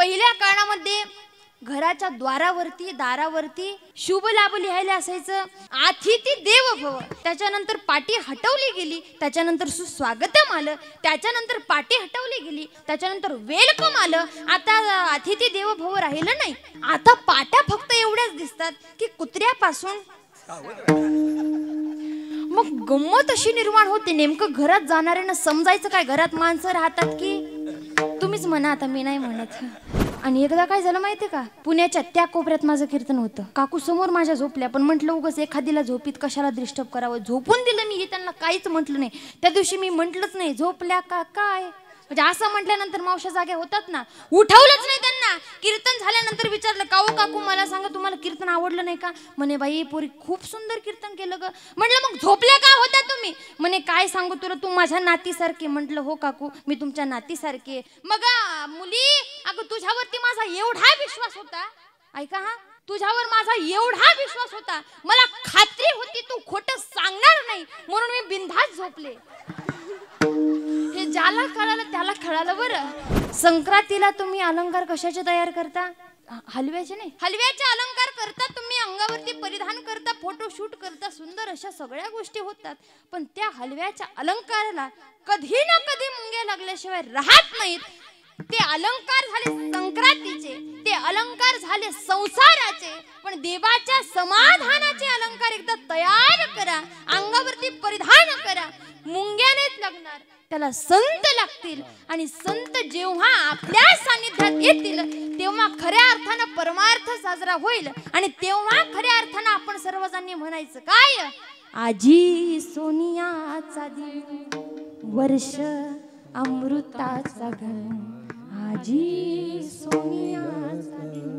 पहिल्या काळामध्ये घराच्या द्वारावरती दारावरती शुभ लाभ लिहायला असायचं, अतिथी देव भव. त्याच्यानंतर पाटी हटवली गेली, त्याच्यानंतर सुस्वागतम आलं, त्याच्यानंतर पाटी हटवली गेली, त्याच्यानंतर वेलकम आलं. आता अतिथी देव भव राहिलं नाही. आता पाट्या फक्त एवढ्याच दिसतात की कुत्र्यापासून. मग गंमत अशी निर्माण होते, नेमकं घरात जाणाऱ्यांना समजायचं काय, घरात माणसं राहतात की. तुम्हीच म्हणा, आता मी नाही म्हणत. आणि एकदा काय झालं माहितीये का, पुण्याच्या त्या कोपऱ्यात माझं कीर्तन होतं. काकू समोर माझ्या झोपल्या, पण म्हटलं उगाच एखादीला झोपीत कशाला डिस्टर्ब करावं. झोपून दिलं मी, हे त्यांना काहीच म्हटलं नाही. त्या दिवशी मी म्हटलंच नाही झोपल्या का काय, म्हणजे असं म्हटल्यानंतर मावश्या जाग्या होतात ना. उठवलंच नाही त्यांना. कीर्तन झाल्यानंतर विचारलं, काऊ काकू मला सांगा तुम्हाला कीर्तन आवडलं नाही का. म्हणे बाई पोरी खूप सुंदर कीर्तन केलं ग. म्हटलं मग झोपल्या का होत्या तुम्ही. म्हणे काय सांगू तुला, तू माझ्या नातीसारखी. म्हटलं हो काकू मी तुमच्या नातीसारखी. मग मुली, अगं तुझ्यावरती माझा एवढा विश्वास होता, ऐका हा, तुझ्यावर माझा एवढा विश्वास होता, मला खात्री होती तू खोटं सांगणार नाही, म्हणून मी बिनधास्त झोपले. हे ज्याला कळालं त्याला कळालं बरं. संक्रांतीला तुम्ही अलंकार कशाचे तयार करता, हलव्याचे नाही, हलव्याचे अलंकार करता तुम्ही, अंगावरती परिधान करता, फोटोशूट करता, सुंदर अशा सगळ्या गोष्टी होतात. पण त्या हलव्याच्या अलंकाराला कधी ना कधी मुंग्या लागल्याशिवाय राहत नाहीत. ते अलंकार झाले संक्रांतीचे, ते अलंकार झाले संसाराचे, पण देवाच्या समाधानाचे अलंकार एकदा तयार करा, अंगावरती परिधान करा. मुंग्यानेच लागणार, त्याला संत लागतील. आणि संत जेव्हा आपल्या सानिध्यात येतील तेव्हा खऱ्या अर्थानं परमार्थ साजरा होईल. आणि तेव्हा खऱ्या अर्थानं आपण सर्वजणांनी म्हणायचं काय, आजी सोनियाचा दिन वर्ष अमृताचा घन, आजी सोनियाचा दिन.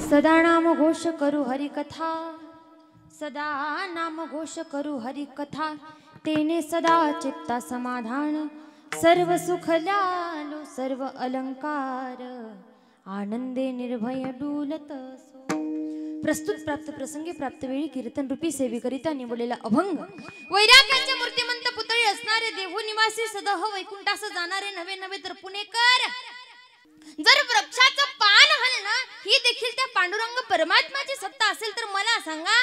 सदा नाम घोष करू हरि कथा, सदा नाम घोष करू हरि कथा, तेने सदा चित्ता समाधान, सर्व सुख लालो सर्व अलंकार, आनंदे निर्भय डुलत सो. प्रस्तुत प्राप्त प्रसंगी प्राप्त वेळी कीर्तन रूपी सेवेकरिता निवडलेला अभंग. वैराग्याचे मूर्तिमंत पुतळे असणारे देहू निवासी सदह वैकुंठास जाणारे नवे नवे तर पुणेकर. जर वृक्षाचं पान हलणं ही देखील त्या पांडुरंग परमात्माची सत्ता असेल तर मला सांगा,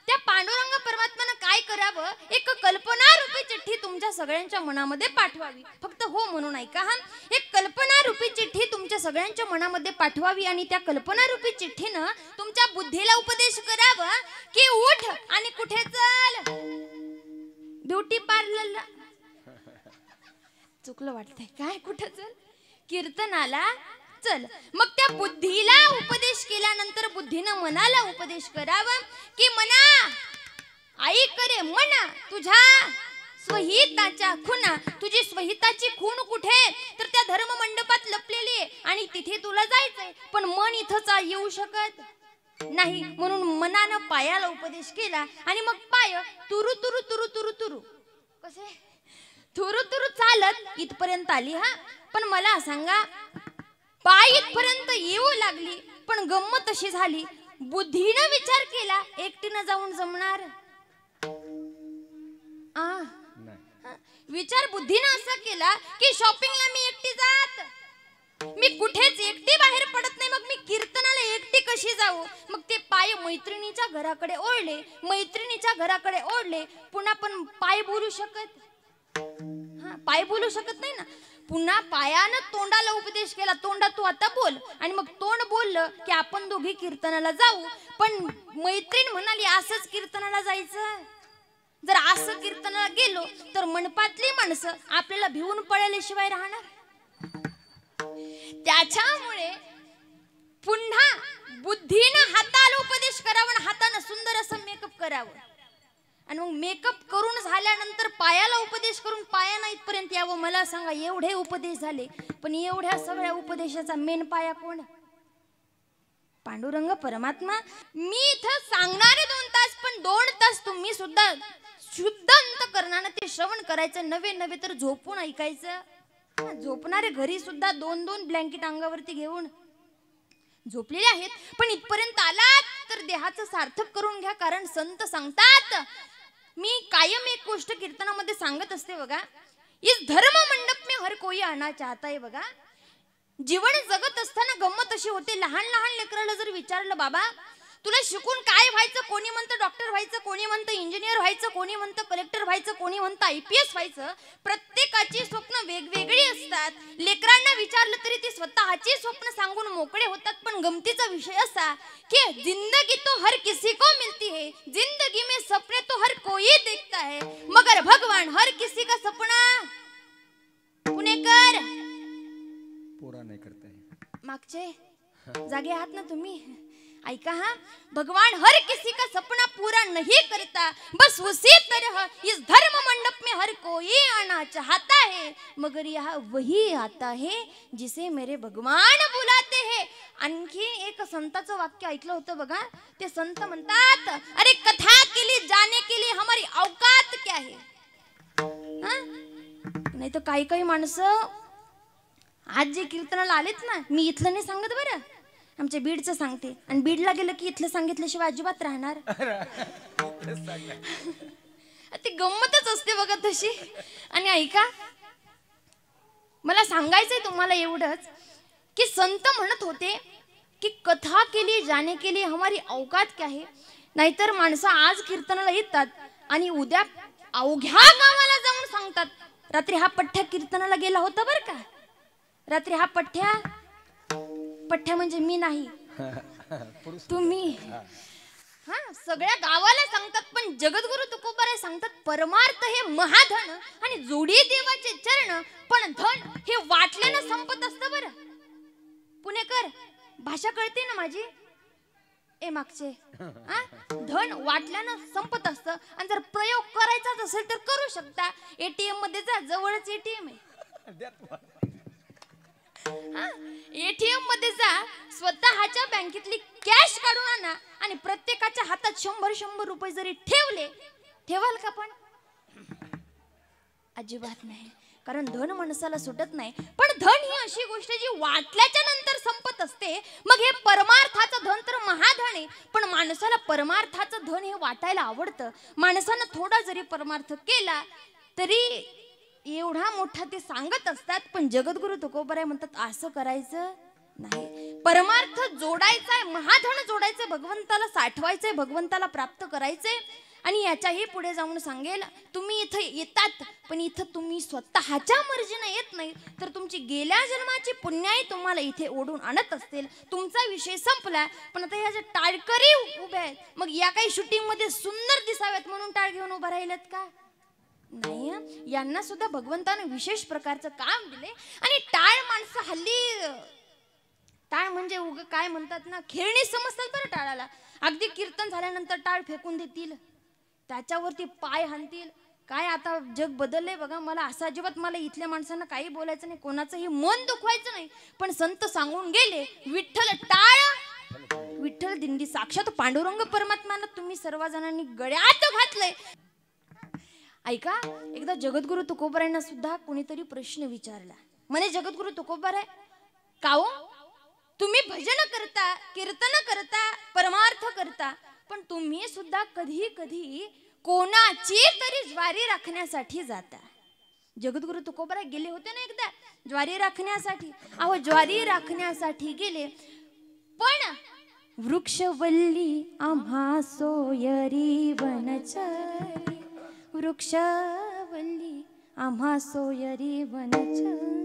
त्या पांडुरंग परमात्म्यानं काय करावं, एक कल्पना रूपी चिठ्ठी तुमच्या सगळ्यांच्या मनामध्ये पाठवावी. फक्त हो म्हणून ऐका हा, एक कल्पना रूपी चिठ्ठी तुमच्या सगळ्यांच्या मनामध्ये पाठवावी. आणि त्या कल्पना रूपी चिठ्ठीनं तुमच्या बुद्धीला उपदेश करावा की उठ आणि कुठे चल, ब्युटी पार्लरला. चुकलं वाटतंय काय, कुठं चल, कीर्तनाला चल. मग त्या बुद्धीला उपदेश केल्यानंतर बुद्धीनं मनाला उपदेश करावा की मना ऐक रे मना, तुझ्या स्वहिताच्या खुना, तुझी स्वहिताची खून कुठे, तर त्या धर्म मंडपात लपलेली आहे आणि तिथे तुला जायचंय. पण मन इथंच येऊ शकत नाही, म्हणून मनानं पायाला उपदेश केला. आणि मग पाय तुरु तुरु तुरु तुरु तुरु कसे तुरु तुरु चालत इथपर्यंत आली. हा, पण मला सांगा, पाय इथपर्यंत येऊ लागली, पण गंमत अशी झाली, बुद्धीनं विचार केला एकटीनं जाऊन जमणार. विचार बुद्धीनं असा केला की शॉपिंगला मी एकटी जात, मी कुठेच एकटी बाहेर पडत नाही, मग मी कीर्तनाला एकटी कशी जाऊ. मग ते पाय मैत्रिणीच्या घराकडे ओढले, मैत्रिणीच्या घराकडे ओढले. पुन्हा पण पाय बोलू शकत, पाय बोलू शकत नाही ना. पुन्हा पायानं तोंडाला उपदेश केला, तोंडा तू आता बोल. आणि मग तोंड बोललं की आपण दोघी कीर्तनाला जाऊ. पण मैत्रीण म्हणाली असंच कीर्तनाला जायचं, जर असं कीर्तनाला गेलो तर मनपातली माणसं आपल्याला भिवून पळल्याशिवाय राहणार. त्याच्यामुळे पुन्हा बुद्धीनं हाताला उपदेश करावा आणि हातानं सुंदर असं मेकअप करावं. आणि मग मेकअप करून झाल्यानंतर पायाला उपदेश करून पायानं इथपर्यंत यावं. मला सांगा, एवढे उपदेश झाले, पण एवढ्या सगळ्या उपदेशाचा मेन पाया कोण, पांडुरंग परमात्मा. मी इथं सांगणारे 2 तास, पण 2 तास तुम्ही सुद्धा शुद्ध अंतकरणानं ते श्रवण करायचं, नवे नवे तर झोपून ऐकायचं. झोपणारे घरी सुद्धा 2-2 ब्लँकेट अंगावरती घेऊन झोपलेले आहेत. पण इथपर्यंत आलात तर देहाचं सार्थक करून घ्या, कारण संत सांगतात मी कायम एक गोष्ट कीर्तनामध्ये सांगत असते बघा, इस धर्म मंडप में हर कोई आना चाहता है बघा. जीवन जगत असताना गंमत अशी होते, लहान लहान लेकराला जर विचारलं बाबा तुला शिकून काय व्हायचं, कोणी म्हणतं डॉक्टर व्हायचं, कोणी म्हणतं इंजिनियर व्हायचं, कोणी म्हणतं कलेक्टर व्हायचं, कोणी म्हणतं IPS व्हायचं. प्रत्येकाची स्वप्न वेगवेगळी असतात. लेकरांना विचारलं तरी ते स्वतःची स्वप्न सांगून मोकळे होतात. पण गमतीचा विषय असा की जिंदगी तो हर किसी को मिलती है, जिंदगी में सपने तो हर कोई देखता है, मगर भगवान हर किसी का सपना पुणेकर पूरा नहीं करते हैं. मागचे जागे आहात ना तुम्ही? ऐका हा, भगवान हर किसी का सपना पूरा नहीं करता, बस उसी तरह इस धर्म मंडप में हर कोई आना चाहता है, मगर यहाँ वही आता है जिसे मेरे भगवान बुलाते हैं. आणखी एक संताचं वाक्य ऐकलं होतं बघा. ते संत म्हणतात, अरे कथा के लिए जाने के लिए हमारी औकात क्या है. नाही तर काही काही माणसं आज जे कीर्तनाला आलेत ना, मी इथलं नाही सांगत बरं, आमच्या बीडचं सांगते. आणि बीडला गेलं की इथलं सांगितल्याशिवाय अजिबात राहणार. ती गंमतच असते बघा तशी. आणि ऐका, मला सांगायचंय तुम्हाला एवढंच की संत म्हणत होते की कथा के लिए जाने के लिए हमारी औकात क्या है. नाहीतर माणसं आज कीर्तनाला येतात आणि उद्या अवघ्या गावाला जाऊन सांगतात, रात्री हा पठ्ठ्या कीर्तनाला गेला होता बरं का, रात्री हा पठ्ठ्या म्हणजे मी नाही तुम्ही, हा सगळ्या गावाला सांगतात. पण जगद्गुरु तुकोबाराय सांगतात, परमार्थ हे महाधन आणि जोडी देवाचे चरण, पण धन हे वाटल्यानं संपत असतं बरं. पुणेकर भाषा कळते ना माझी? ए मागचे, धन वाटल्यानं संपत असतं. आणि जर प्रयोग करायचाच असेल तर करू शकता. ATM मध्ये जा, जवळच ATM आहे. ATM मध्ये जा, स्वतःच्या बँकेतली कॅश काढून आणा आणि प्रत्येकाच्या हातात 100 रुपये जरी ठेवाल का? पण अजिबात नाही, कारण धन माणसाला सुटत नाही. पण धन ही अशी गोष्ट जी वाटल्याच्या नंतर संपत असते. मग हे परमार्थाचं धन तर महाधन आहे, पण माणसाला परमार्थाचं धन हे वाटायला आवडतं. माणसानं थोडा जरी परमार्थ केला तरी एवढा मोठा ते सांगत असतात. पण जगद्गुरु तुकोबाराय म्हणतात असं करायचं नाही. परमार्थ जोडायचाय, महाधन जोडायचंय, भगवंताला साठवायचंय, भगवंताला प्राप्त करायचंय. आणि याच्याही पुढे जाऊन सांगेल, तुम्ही इथं येतात पण इथं तुम्ही स्वतःच्या मर्जीनं येत नाही, तर तुमची गेल्या जन्माची पुण्याई तुम्हाला इथे ओढून आणत असतील. तुमचा विषय संपला. पण आता ह्या ज्या टाळकरी उभ्या आहेत, मग या काही शूटिंग मध्ये सुंदर दिसाव्यात म्हणून टाळ घेऊन उभा राहिलेत का? नाही, यांना सुद्धा भगवंताने विशेष प्रकारचं काम दिले. आणि टाळ माणसं हल्ली टाळ म्हणजे उग काय म्हणतात ना, खेळणी समजतात बरं टाळाला. अगदी कीर्तन झाल्यानंतर टाळ फेकून देतील, त्याच्यावरती पाय हाणतील. काय आता जग बदललंय बघा. मला असं अजिबात मला इथल्या माणसांना काही बोलायचं नाही, कोणाचंही मन दुखवायचं नाही. पण संत सांगून गेले, विठ्ठल टाळ, विठ्ठल दिंडी साक्षात पांडुरंग परमात्म्याला तुम्ही सर्वजणांनी गळ्यात घातलंय. ऐका, एकदा जगद्गुरु तुकोबारायांना सुद्धा कोणीतरी प्रश्न विचारला. म्हणे जगद्गुरु तुकोबाराय, काओ तुम्ही भजन करता, कीर्तन करता, परमार्थ करता, पण तुम्ही सुद्धा कधी कधी कोणाची तरी ज्वारी राखण्यासाठी जाता. जगद्गुरु तुकोबाराय गेले होते ना एकदा ज्वारी राखण्यासाठी. अहो ज्वारी राखण्यासाठी गेले, पण वृक्षवल्ली आम्हा सोयरी वनचरी, वृक्षवल्ली आम्हा सोयरी वनचरी.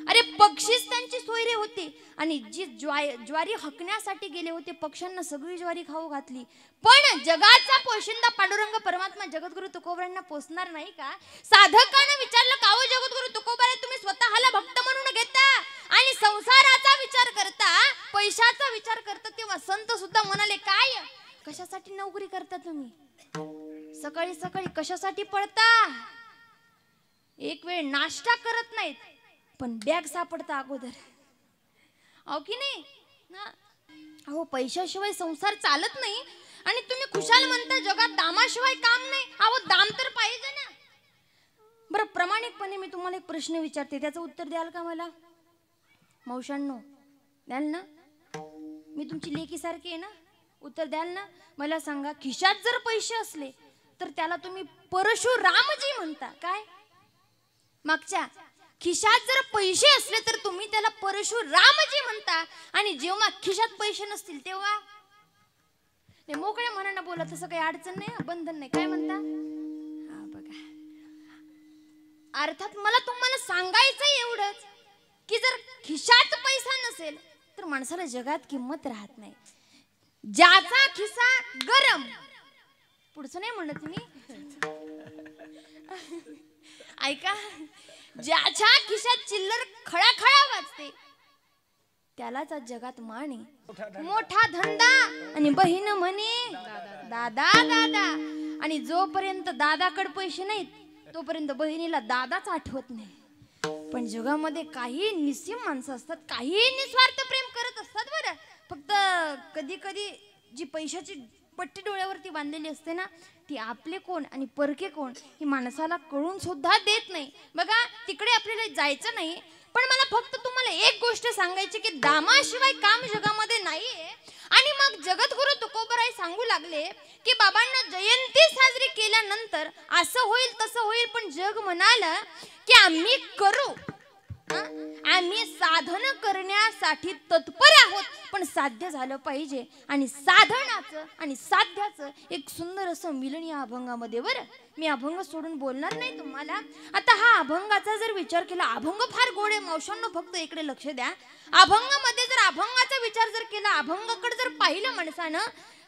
अरे पक्षीच त्यांची सोयरे होते. आणि जी ज्वारी हकण्यासाठी गेले होते, पक्ष्यांना सगळी ज्वारी खाऊ घातली. पण जगाचा पोशिंदा पांडुरंग परमात्मा जगद्गुरु तुकोबारायांना पोचणार नाही का? साधकानं विचारलं, काओ जगद्गुरु तुकोबाराय, तुम्ही स्वतःला भक्त म्हणून घेता आणि संसाराचा विचार करता, पैशाचा विचार करता, तेव्हा संत सुद्धा म्हणाले, काय कशासाठी नोकरी करता तुम्ही? सकाळी सकाळी कशासाठी पळता? एक वेळ नाश्ता करत नाहीत, पण बॅग सापडता अगोदर. अहो की नाही ना? अहो पैशाशिवाय संसार चालत नाही. आणि तुम्ही खुशाल म्हणता जगात दामाशिवाय काम नाही. अहो दाम तर पाहिजे ना. बरं, प्रामाणिकपणे मी तुम्हाला एक प्रश्न विचारते, त्याचं उत्तर द्याल का मला? मावशांनो द्याल ना? मी तुमची लेकीसारखी आहे ना? उत्तर द्याल ना? मला सांगा, खिशात जर पैसे असले तर त्याला तुम्ही परशुरामजी म्हणता. काय मागच्या खिशात जर पैसे असले तर तुम्ही त्याला परशुरामजी म्हणता, आणि जेव्हा खिशात पैसे नसतील तेव्हा मोकळ्या मनानं बोला, तसं काही अडचण नाही, बंधन नाही. काय म्हणता? हा बघा, अर्थात मला तुम्हाला सांगायचं एवढंच की जर खिशात पैसा नसेल तर माणसाला जगात किंमत राहत नाही. ज्याचा खिसा गरम, पुढचं नाही म्हणत मी, ऐका, ज्याच्या खिशात चिल्लर खळाखळा वाजते त्यालाच आज जगात मान आहे. मोठा धंदा आणि बहीण म्हणे दादा दादा, आणि जोपर्यंत दादाकडे पैसे नाहीत तोपर्यंत बहिणीला दादाच आठवत नाही. पण जगामध्ये काही निस्सीम माणसं असतात, काही निस्वार्थ प्रेम करत असतात बरं. फक्त कधी कधी जी पैशाची पट्टी डोळ्यावरती बांधलेली असते ना, ती आपले कोण आणि परके कोण ही माणसाला कळून सुद्धा देत नाही. बघा, तिकडे आपल्याला जायचं नाही, पण मला फक्त तुम्हाला एक गोष्ट सांगायची की दामाशिवाय काम जगामध्ये नाहीये. आणि मग जगद्गुरु तुकोबराय सांगू लागले की बाबांना जयंती साजरी केल्यानंतर असं होईल तसं होईल, पण जग म्हणाल की आम्ही करू, आम्ही साधन करण्यासाठी तत्पर आहोत, पण साध्य झालं पाहिजे. आणि साधनाचं आणि साध्याचं एक सुंदर असं मिलन या अभंगामध्ये. बरं, मी अभंग सोडून बोलणार नाही तुम्हाला. आता हा अभंगाचा जर विचार केला, अभंग फार गोड आहे मावशांनो, फक्त इकडे लक्ष द्या. अभंगामध्ये जर अभंगाचा विचार जर केला, अभंगाकडे जर पाहिलं माणसानं,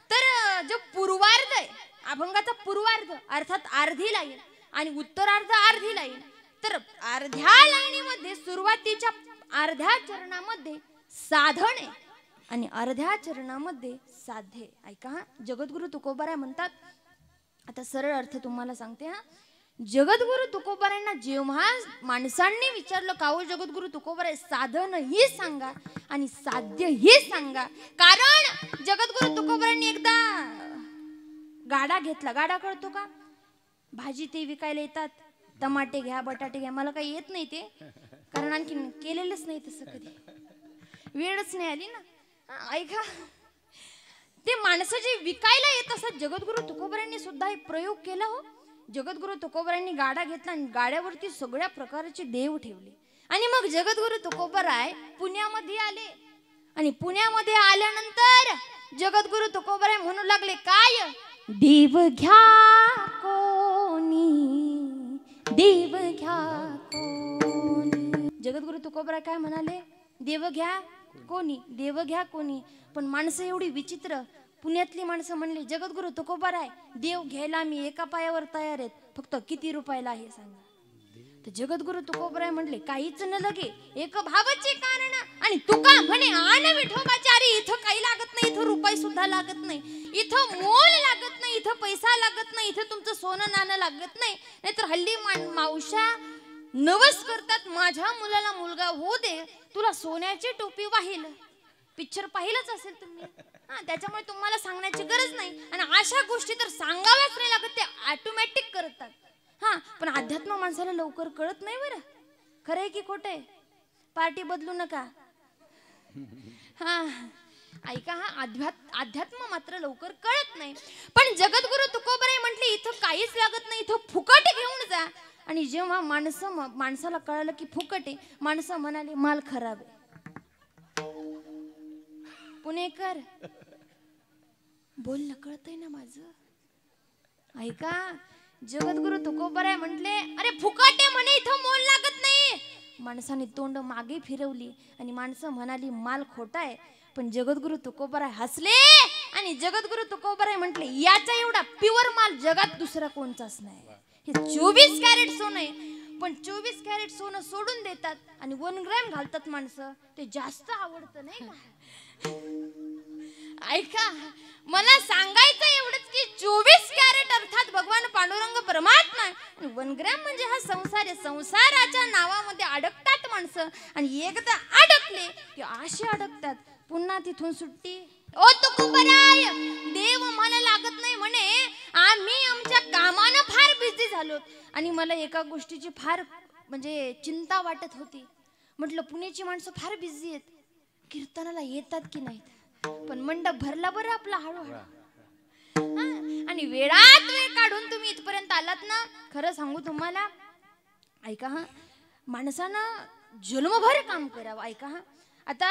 तर जो पूर्वार्ध आहे अभंगाचा, पूर्वार्ध अर्थात अर्धी लाईन आणि उत्तरार्ध अर्धी लाईन, तर अर्ध्या लाईनीमध्ये सुरुवातीच्या अर्ध्या चरणामध्ये साधन आहे आणि अर्ध्या चरणामध्ये साध्य. ऐका, जगद्गुरु तुकोबाराय म्हणतात, आता सरळ अर्थ तुम्हाला सांगते हा. जगद्गुरु तुकोबारायांना जेव्हा माणसांनी विचारलं का हो जगद्गुरु तुकोबाराय साधन ही सांगा आणि साध्य ही सांगा, कारण जगद्गुरु तुकोबारायांनी एकदा गाडा घेतला. गाडा कळतो का? भाजी ते विकायला येतात, टमाटे घ्या, बटाटे घ्या. मला काही येत नाही ते, कारण आणखी केलेलंच नाही तसं, कधी वेळच नाही आली ना. ऐका, ते माणसं जे विकायला येत असत, जगद्गुरु तुकोबारायांनी सुद्धा एक प्रयोग केला हो. जगद्गुरु तुकोबारायांनी गाडा घेतला आणि गाड्यावरती सगळ्या प्रकारचे देव ठेवले. आणि मग जगद्गुरु तुकोबाराय पुण्यामध्ये आले. आणि पुण्यामध्ये आल्यानंतर जगद्गुरु तुकोबाराय म्हणू लागले, काय देव घ्या कोणी, देव घ्या कोणी. जगद्गुरु तुकोबाराय काय म्हणाले? देव घ्या कोणी, देव घ्या कोणी. पण माणसं एवढी विचित्र, पुण्यातली माणसं म्हणले जगद्गुरु तुकोबाराय देव घ्यायला मी एका पायावर तयार आहेत, फक्त किती रुपयाला आहे सांगा. तर जगद्गुरु तुकोबाराय म्हणले काहीच न लगे एक भावाचे कारण, आणि तुका म्हणे आन विठोबाचारी, इथं काही लागत नाही, इथं रुपये सुद्धा लागत नाही, इथं मोल लागत नाही, इथं पैसा लागत नाही, इथं तुमचं सोनं नाणं लागत नाही. नाहीतर हल्ली मावशा नवस करतात, माझ्या मुलाला मुलगा होऊ दे, तुला सोन्याची टोपी वाहील. पिक्चर पाहिलंच असेल तुम्ही, त्याच्यामुळे तुम्हाला सांगण्याची गरज नाही. आणि अशा गोष्टी तर सांगाव्याच नाही लागत, ते ऑटोमॅटिक करतात. पण अध्यात्म माणसाला लवकर कळत नाही बरं. खरंय की खोटंय? पार्टी बदलू नका. ऐका, अध्यात्म मात्र लवकर कळत नाही. पण जगद्गुरु तुकोबाराय म्हटले इथं काहीच लागत नाही, इथं फुकट घेऊन जा. आणि जेव्हा माणसाला कळालं की फुकट आहे, माणसं म्हणाले माल खराब आहे. पुणेकर बोलणं कळतंय ना माझं? ऐका, जगद्गुरु तुकोबाराय म्हटले अरे फुकट आहे म्हणे, इथं मोल लागत नाही. माणसाने तोंड मागे फिरवली आणि माणसं म्हणाली माल खोटा आहे. पण जगद्गुरु तुकोबाराय हसले आणि जगद्गुरु तुकोबाराय म्हटले याचा एवढा प्युअर माल जगात दुसरा कोणताच नाही. हे 24 कॅरेट सोनं आहे, पण 24 कॅरेट सोनं सोडून देतात आणि 1 ग्रॅम घालतात माणसं. ते जास्त आवडतं नाही का? ऐका, मला सांगायचं एवढंच की 24 कॅरेट अर्थात भगवान पांडुरंग परमात्मा आणि 1 ग्रॅम म्हणजे हा संसार आहे. संसाराच्या नावामध्ये अडकतात माणसं आणि एकदा अडकले की असे अडकतात, पुन्हा तिथून सुट्टी. ओ तुकोबाराय, देव मला लागत नाही म्हणे, आम्ही आमच्या कामानं फार बिझी झालो. आणि मला एका गोष्टीची फार म्हणजे चिंता वाटत होती. म्हटलं पुण्याची माणसं फार बिझी आहेत, कीर्तनाला येतात की नाहीत. पण मंडप भरला बरं आपला हळूहळू. आणि वेळात वेळ काढून तुम्ही इथपर्यंत आलात ना. खरं सांगू तुम्हाला, ऐका हा, माणसानं जन्मभर काम करावं. ऐका हा, आता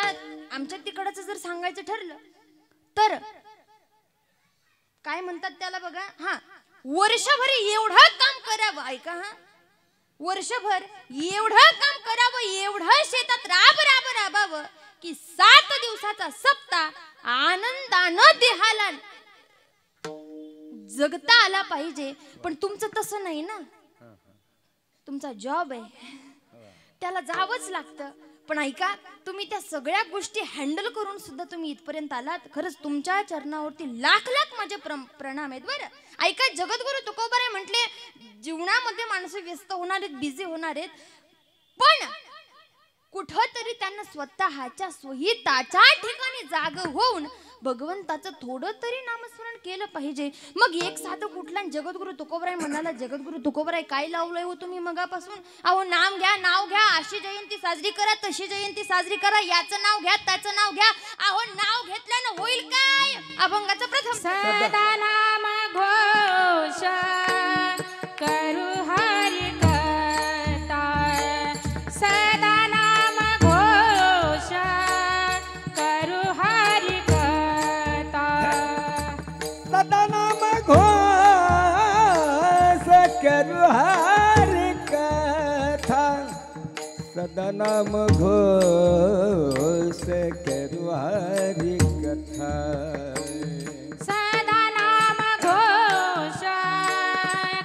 आमच्या तिकडचं जर सांगायचं ठरलं तर काय म्हणतात त्याला बघा, हा, वर्षभर एवढं काम करावं. ऐका हा, वर्षभर एवढं काम करावं, एवढं शेतात राबावं की 7 दिवसाचा सप्ताह आनंदानं देहाला जगता आला पाहिजे. पण तुमचं तसं नाही ना, तुमचा जॉब आहे, त्याला जावंच लागतं. पण ऐका, तुम्ही त्या सगळ्या गोष्टी हँडल करून सुद्धा तुम्ही इथपर्यंत आलात. खरंच तुमच्या चरणावरती लाख लाख माझे प्रणाम आहेत. बरं ऐका, जगद्गुरु तुकोबाराय म्हटले, जीवनामध्ये माणसं व्यस्त होणार आहेत, बिझी होणार आहेत, पण कुठंतरी त्यांना स्वतःच्या स्वहिताच्या ठिकाणी जाग होऊन भगवंताचं थोडं तरी नामस्मरण केलं पाहिजे. मग एक साधं कुठला जगद्गुरु तुकोबाराय म्हणाला, जगद्गुरु तुकोबाराय काय लावलंय हो तुम्ही मगापासून? अहो नाम घ्या, अशी जयंती साजरी करा, तशी जयंती साजरी करा, याचं नाव घ्या, त्याचं नाव घ्या. अहो नाव घेतल्यानं होईल काय? अभंगाचं प्रथम सदा नाम घोष करू हरि कथा, सदा नाम घोष करू हरि कथा, सदा नाम घोष करू हरि कथा, सदा नाम घोष करू हरि कथा, सदा नाम घोष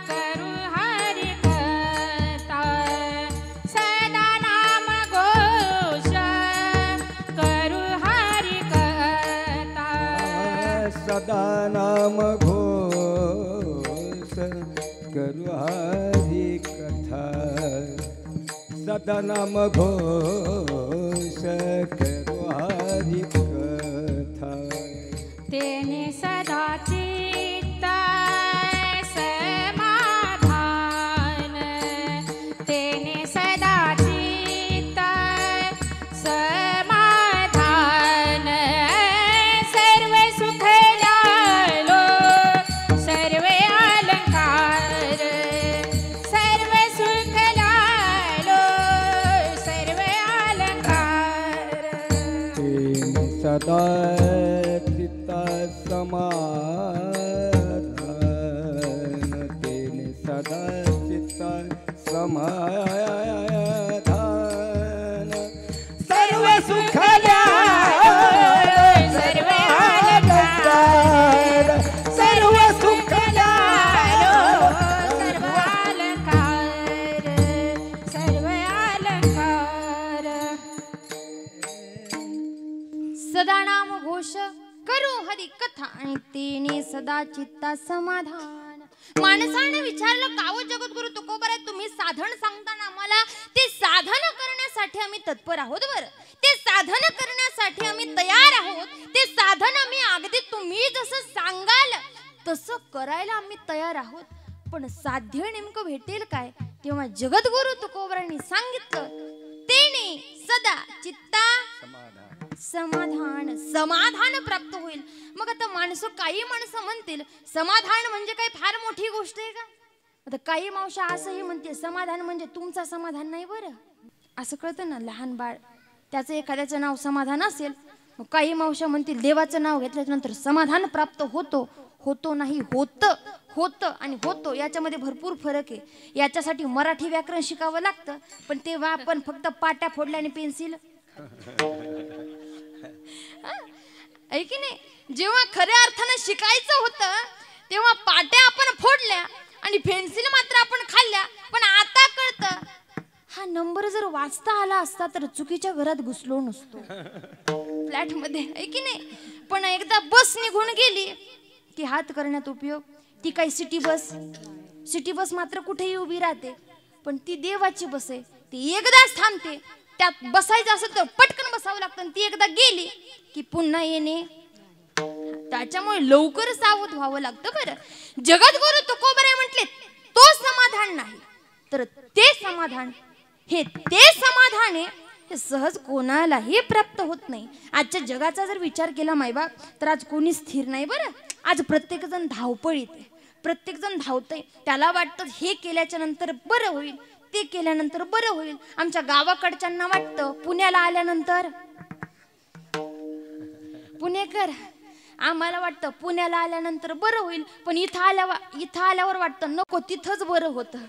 करू हरि कथा, सदा नाम घोष करू हरि कथा, सदा नाम घोष करू हरि कथा, सदा नाम घोष करू हरि कथा. तेने सदा चित्त समाधान, तेने सदा चित्त समाधान, सर्व सुख लालो सर्वे अलंकार, सर्व सुख लालो सर्वे अलंकार, तेने सदा चित्ता समाधान, तेने सदा चित्ता समाधान, सर्व सुख सर्व अलंकार, सर्व सुख लालो सर्व अलंकार, सर्व अलंकार, सदा नाम घोष करू हरी कथा आणि तेने सदा चित्ता समाधान. माणसाने विचारलं, काव जगद्गुरु तुकोबाराय तुम्ही साधन सांगताना आम्हाला, ते साधन करण्यासाठी आम्ही तत्पर आहोत. बरं, ते साधन करण्यासाठी आम्ही तयार आहोत. ते साधन आम्ही अगदी तुम्ही जसं सांगाल तसं करायला आम्ही तयार आहोत. पण साध्य नेमकं भेटेल काय? तेव्हा जगद्गुरु तुकोबारायांनी सांगितलं, तेने सदा चित्ता समाधान, समाधान प्राप्त होईल. मग आता काही माणसं म्हणतील समाधान म्हणजे काय फार मोठी गोष्ट आहे का? आता काही मावशा असंही म्हणते समाधान म्हणजे तुमचं समाधान नाही. बरं असं कळतं ना, लहान बाळ त्याचं एखाद्याचं नाव समाधान असेल, मग काही मावशा म्हणतील देवाचं नाव घेतल्यानंतर समाधान प्राप्त होतो नाही, होतं आणि होतो याच्यामध्ये भरपूर फरक आहे. याच्यासाठी मराठी व्याकरण शिकावं लागतं, पण तेव्हा आपण फक्त पाट्या फोडल्या आणि पेन्सिल आहे की नाही. जेव्हा खऱ्या अर्थानं शिकायचं होतं तेव्हा पाट्या आपण फोडल्या आणि पेन्सिल मात्र आपण खाल्ल्या. पण आता कळतं, हा नंबर जर वाचता आला असता तर चुकीच्या घरात घुसलो नसतो, फ्लॅट मध्ये, आहे की नाही. पण एकदा बस निघून गेली की हात करण्यात उपयोग. ती काही सिटी बस मात्र कुठेही उभी राहते, पण ती देवाची बस आहे, ती एकदाच थांबते. त्यात बसायचं असेल तर पटकन बसावं लागतं. ती एकदा गेली की पुन्हा येणे, त्याच्यामुळे लवकर सावध व्हावं लागतं. बरं, जगद्गुरु तुकोबाराय म्हटले, तो समाधान नाही तर ते समाधान, ते समाधान आहे हे सहज कोणालाही प्राप्त होत नाही. आजच्या जगाचा जर विचार केला मायबाप तर आज कोणी स्थिर नाही. बरं, आज प्रत्येक जण धावपळीत आहे, प्रत्येक जण धावतंय. त्याला वाटतं हे केल्याच्या नंतर बरं होईल, ते केल्यानंतर बरं होईल. आमच्या गावाकडच्यांना वाटतं पुण्याला आल्यानंतर, पुणेकर आम्हाला वाटतं पुण्याला आल्यानंतर बरं होईल, पण इथं आल्यावर वाटतं नको तिथंच बरं होतं.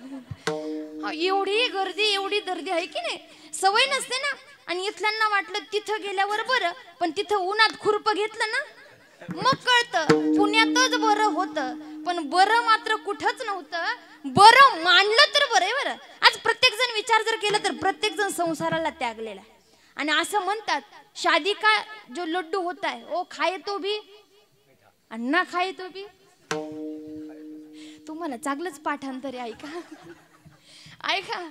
एवढी गर्दी आहे की नाही, सवय नसते ना. आणि इथल्यांना वाटलं तिथं गेल्यावर बरं, पण तिथं उन्हात खुरपं घेतलं ना मग कळतं पुण्यातच बरं होतं. पण बरं मात्र कुठंच नव्हतं, बरं मानलं तर बरं आहे. बरं आज प्रत्येक जण विचार जर केला तर प्रत्येक जण संसाराला त्यागलेला आहे. आणि असं म्हणतात शादी का जो लड्डू होता है वो खाए तो भी अन्ना खाए तो भी. तुम्हाला चांगलंच पाठांतर आहे ऐका.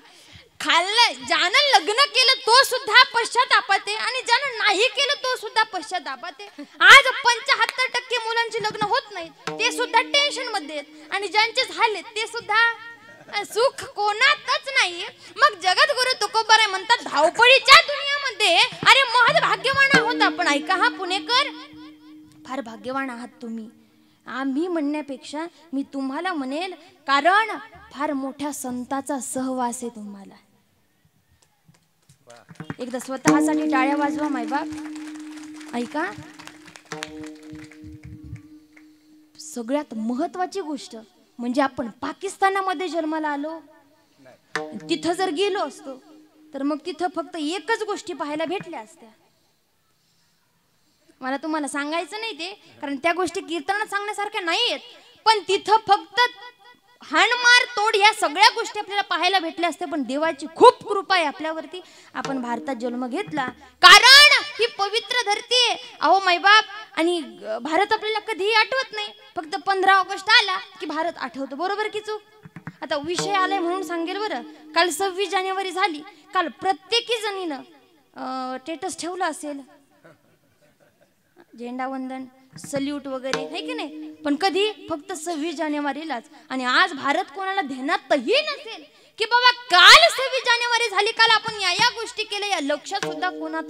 खाल्लं ज्यानं लग्न केलं तो सुद्धा पश्चातापात आहे, आणि ज्यानं नाही केलं तो सुद्धा पश्चातापात आहे. आज 75% मुलांची लग्न होत नाहीत, ते सुद्धा टेन्शन मध्ये आहेत. आणि ज्यांचे झाले ते सुद्धा सुख कोणातच नाहीये. मग जगद्गुरु तुकोबाराय म्हणतात धावपळीच्या दुनियामध्ये अरे महद भाग्यवान आहोत आपण. ऐका हा पुणेकर, फार भाग्यवान आहात तुम्ही. आम्ही म्हणण्यापेक्षा मी तुम्हाला म्हणेल, कारण फार मोठ्या संताचा सहवास आहे तुम्हाला. एकदा स्वतःसाठी टाळ्या वाजवा मायबाप. ऐका, सगळ्यात महत्वाची गोष्ट म्हणजे आपण पाकिस्तानामध्ये जन्माला आलो. तिथं जर गेलो असतो तर मग तिथं फक्त एकच गोष्टी पाहायला भेटल्या असत्या. मला तुम्हाला सांगायचं नाही ते, कारण त्या गोष्टी कीर्तनात सांगण्यासारख्या नाही आहेत. पण तिथं फक्त हाणमार तोड ह्या सगळ्या गोष्टी आपल्याला पाहायला भेटल्या असत्या. पण देवाची खूप कृपा आहे आपल्यावरती, आपण भारतात जन्म घेतला, कारण ही पवित्र धरती आहे. अहो मायबाप, आणि भारत आपल्याला कधीही आठवत नाही, फक्त 15 ऑगस्ट आला की भारत आठवतो. बरोबर की चूक? आता विषय आलाय म्हणून सांगेल बरं. काल 26 जानेवारी झाली. काल प्रत्येकी जणीनं स्टेटस ठेवलं असेल, झेंडावंदन, सल्यूट वगैरे, है की नाही. पण कधी? फक्त 26 जानेवारीलाच. आणि आज भारत कोणाला ध्यानातही नसेल की बाबा काल 26 जानेवारी झाली, काल आपण या गोष्टी केल्या, या लक्षात सुद्धा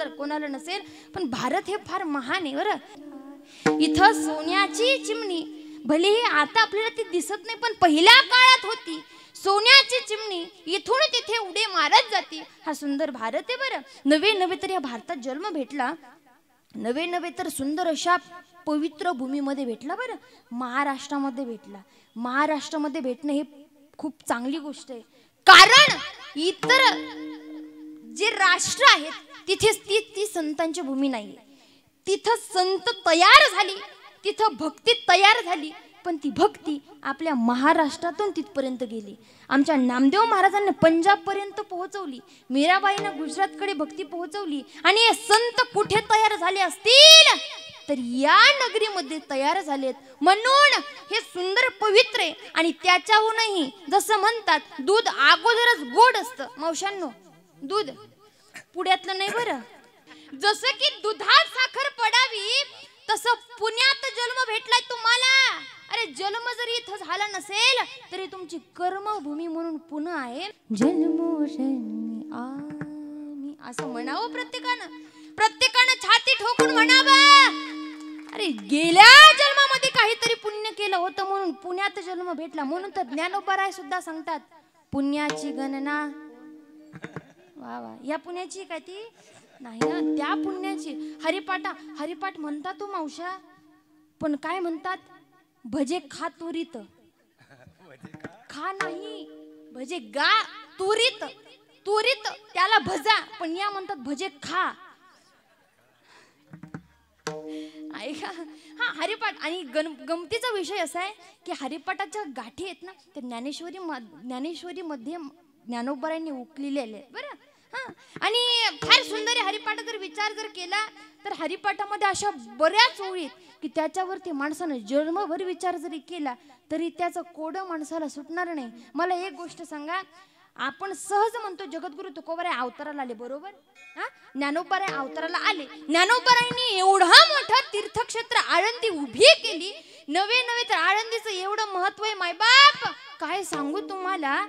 कोणाला नसेल. पण भारत हे फार महान आहे बरं. इथं सोन्याची चिमणी, भलेही आता आपल्याला ती दिसत नाही, पण पहिल्या काळात होती. सोन्याची चिमणी इथून तिथे उडे मारत जाते. हा सुंदर भारत आहे बरं. नवे तर या भारतात जन्म भेटला, नवे तर सुंदर अशा पवित्र भूमीमध्ये भेटला बरं. महाराष्ट्रामध्ये भेटला. महाराष्ट्रामध्ये भेटणं हे खूप चांगली गोष्ट आहे, कारण इतर जे राष्ट्र आहेत तिथे ती संतांची भूमी नाहीये. तिथं संत तयार झाली, तिथं भक्ती तयार झाली, पण ती भक्ती आपल्या महाराष्ट्रातून तिथपर्यंत गेली. आमच्या नामदेव महाराजांनी पंजाब पर्यंत पोहोचवली, मीराबाईनं गुजरातकडे भक्ती पोहोचवली. आणि हे संत कुठे तयार झाले असतील तर या नगरीमध्ये तयार झालेत. म्हणून हे सुंदर पवित्र आहे. आणि त्याच्याहूनही जसं म्हणतात दूध अगोदरच गोड असतं मावशांनो, दूध पुण्यातलं नाही बरं. जसं की दुधात साखर पडावी तसं पुण्यात जन्म भेटलाय तुम्हाला. अरे जन्म जरी इथं झाला नसेल तरी तुमची कर्मभूमी म्हणून पुणे आहे. जन्मोजन्मी आम्ही असं म्हणावं प्रत्येकानं छाती ठोकून म्हणावं. अरे गेल्या जन्मामध्ये काहीतरी पुण्य केलं होतं म्हणून पुण्यात जन्म भेटला. म्हणून तर ज्ञानोबाराय सुद्धा सांगतात पुण्याची गणना. वा वा, या पुण्याची काय ती नाही ना, त्या पुण्याची. हरिपाठ म्हणतात तो मावशा, पण काय म्हणतात? भजे खा तुरीत, खा नाही भजे गा तुरीत, त्याला भजा, पण या म्हणतात भजे खा. ऐका, हा हरिपाठ. आणि गमतीचा विषय असा आहे की हरिपाठाच्या गाठी आहेत ना, ते ज्ञानेश्वरी मध्ये ज्ञानोबारायांनी उकलेले आहेत बरं. हा, आणि फार सुंदर हरिपाठ जर विचार जर केला तर हरिपाठामध्ये अशा बऱ्याच ओळी की त्याच्यावरती माणसानं जन्मभर विचार जरी केला तरी त्याचं कोडं माणसाला सुटणार नाही. मला एक गोष्ट सांगा, आपण सहज म्हणतो जगद्गुरु तुकोबाराय अवताराला आले, बरोबर? हा, ज्ञानोबाराय अवताराला आले. ज्ञानोबारायांनी एवढा मोठा तीर्थक्षेत्र आळंदी उभी केली. नवे तर आळंदीचं एवढं महत्व आहे मायबाप, काय सांगू तुम्हाला.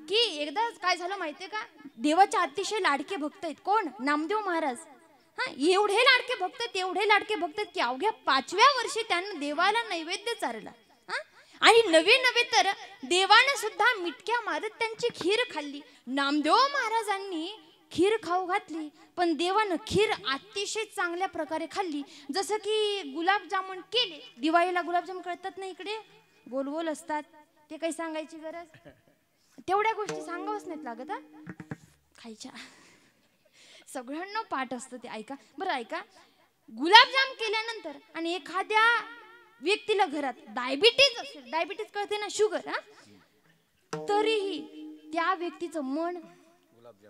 की एकदा काय झालं माहितीये का, देवाचे अतिशय लाडके भक्त आहेत कोण? नामदेव महाराज. हा, एवढे लाडके भक्त तेवढे लाडके भक्त की अवघ्या 5व्या वर्षी त्यानं देवाला नैवेद्य चारला. हा, आणि नवे नवे तर देवानं सुद्धा मिटक्या मारत त्यांची खीर खाल्ली. नामदेव महाराजांनी खीर खाऊ घातली, पण देवानं खीर अतिशय चांगल्या प्रकारे खाल्ली. जसं की गुलाबजामुन केले, दिवाळीला गुलाबजामुन कळतात ना इकडे, गोल गोल असतात, ते काही सांगायची गरज, तेवढ्या गोष्टी सांगावंच नाहीत लागत. हा, खायच्या, सगळ्यांना पाठ असतं ते. ऐका बरं, ऐका, गुलाबजाम केल्यानंतर आणि एखाद्या व्यक्तीला घरात डायबिटीज असेल, डायबिटीज कळते ना, शुगर, हा, तरीही त्या व्यक्तीचं मन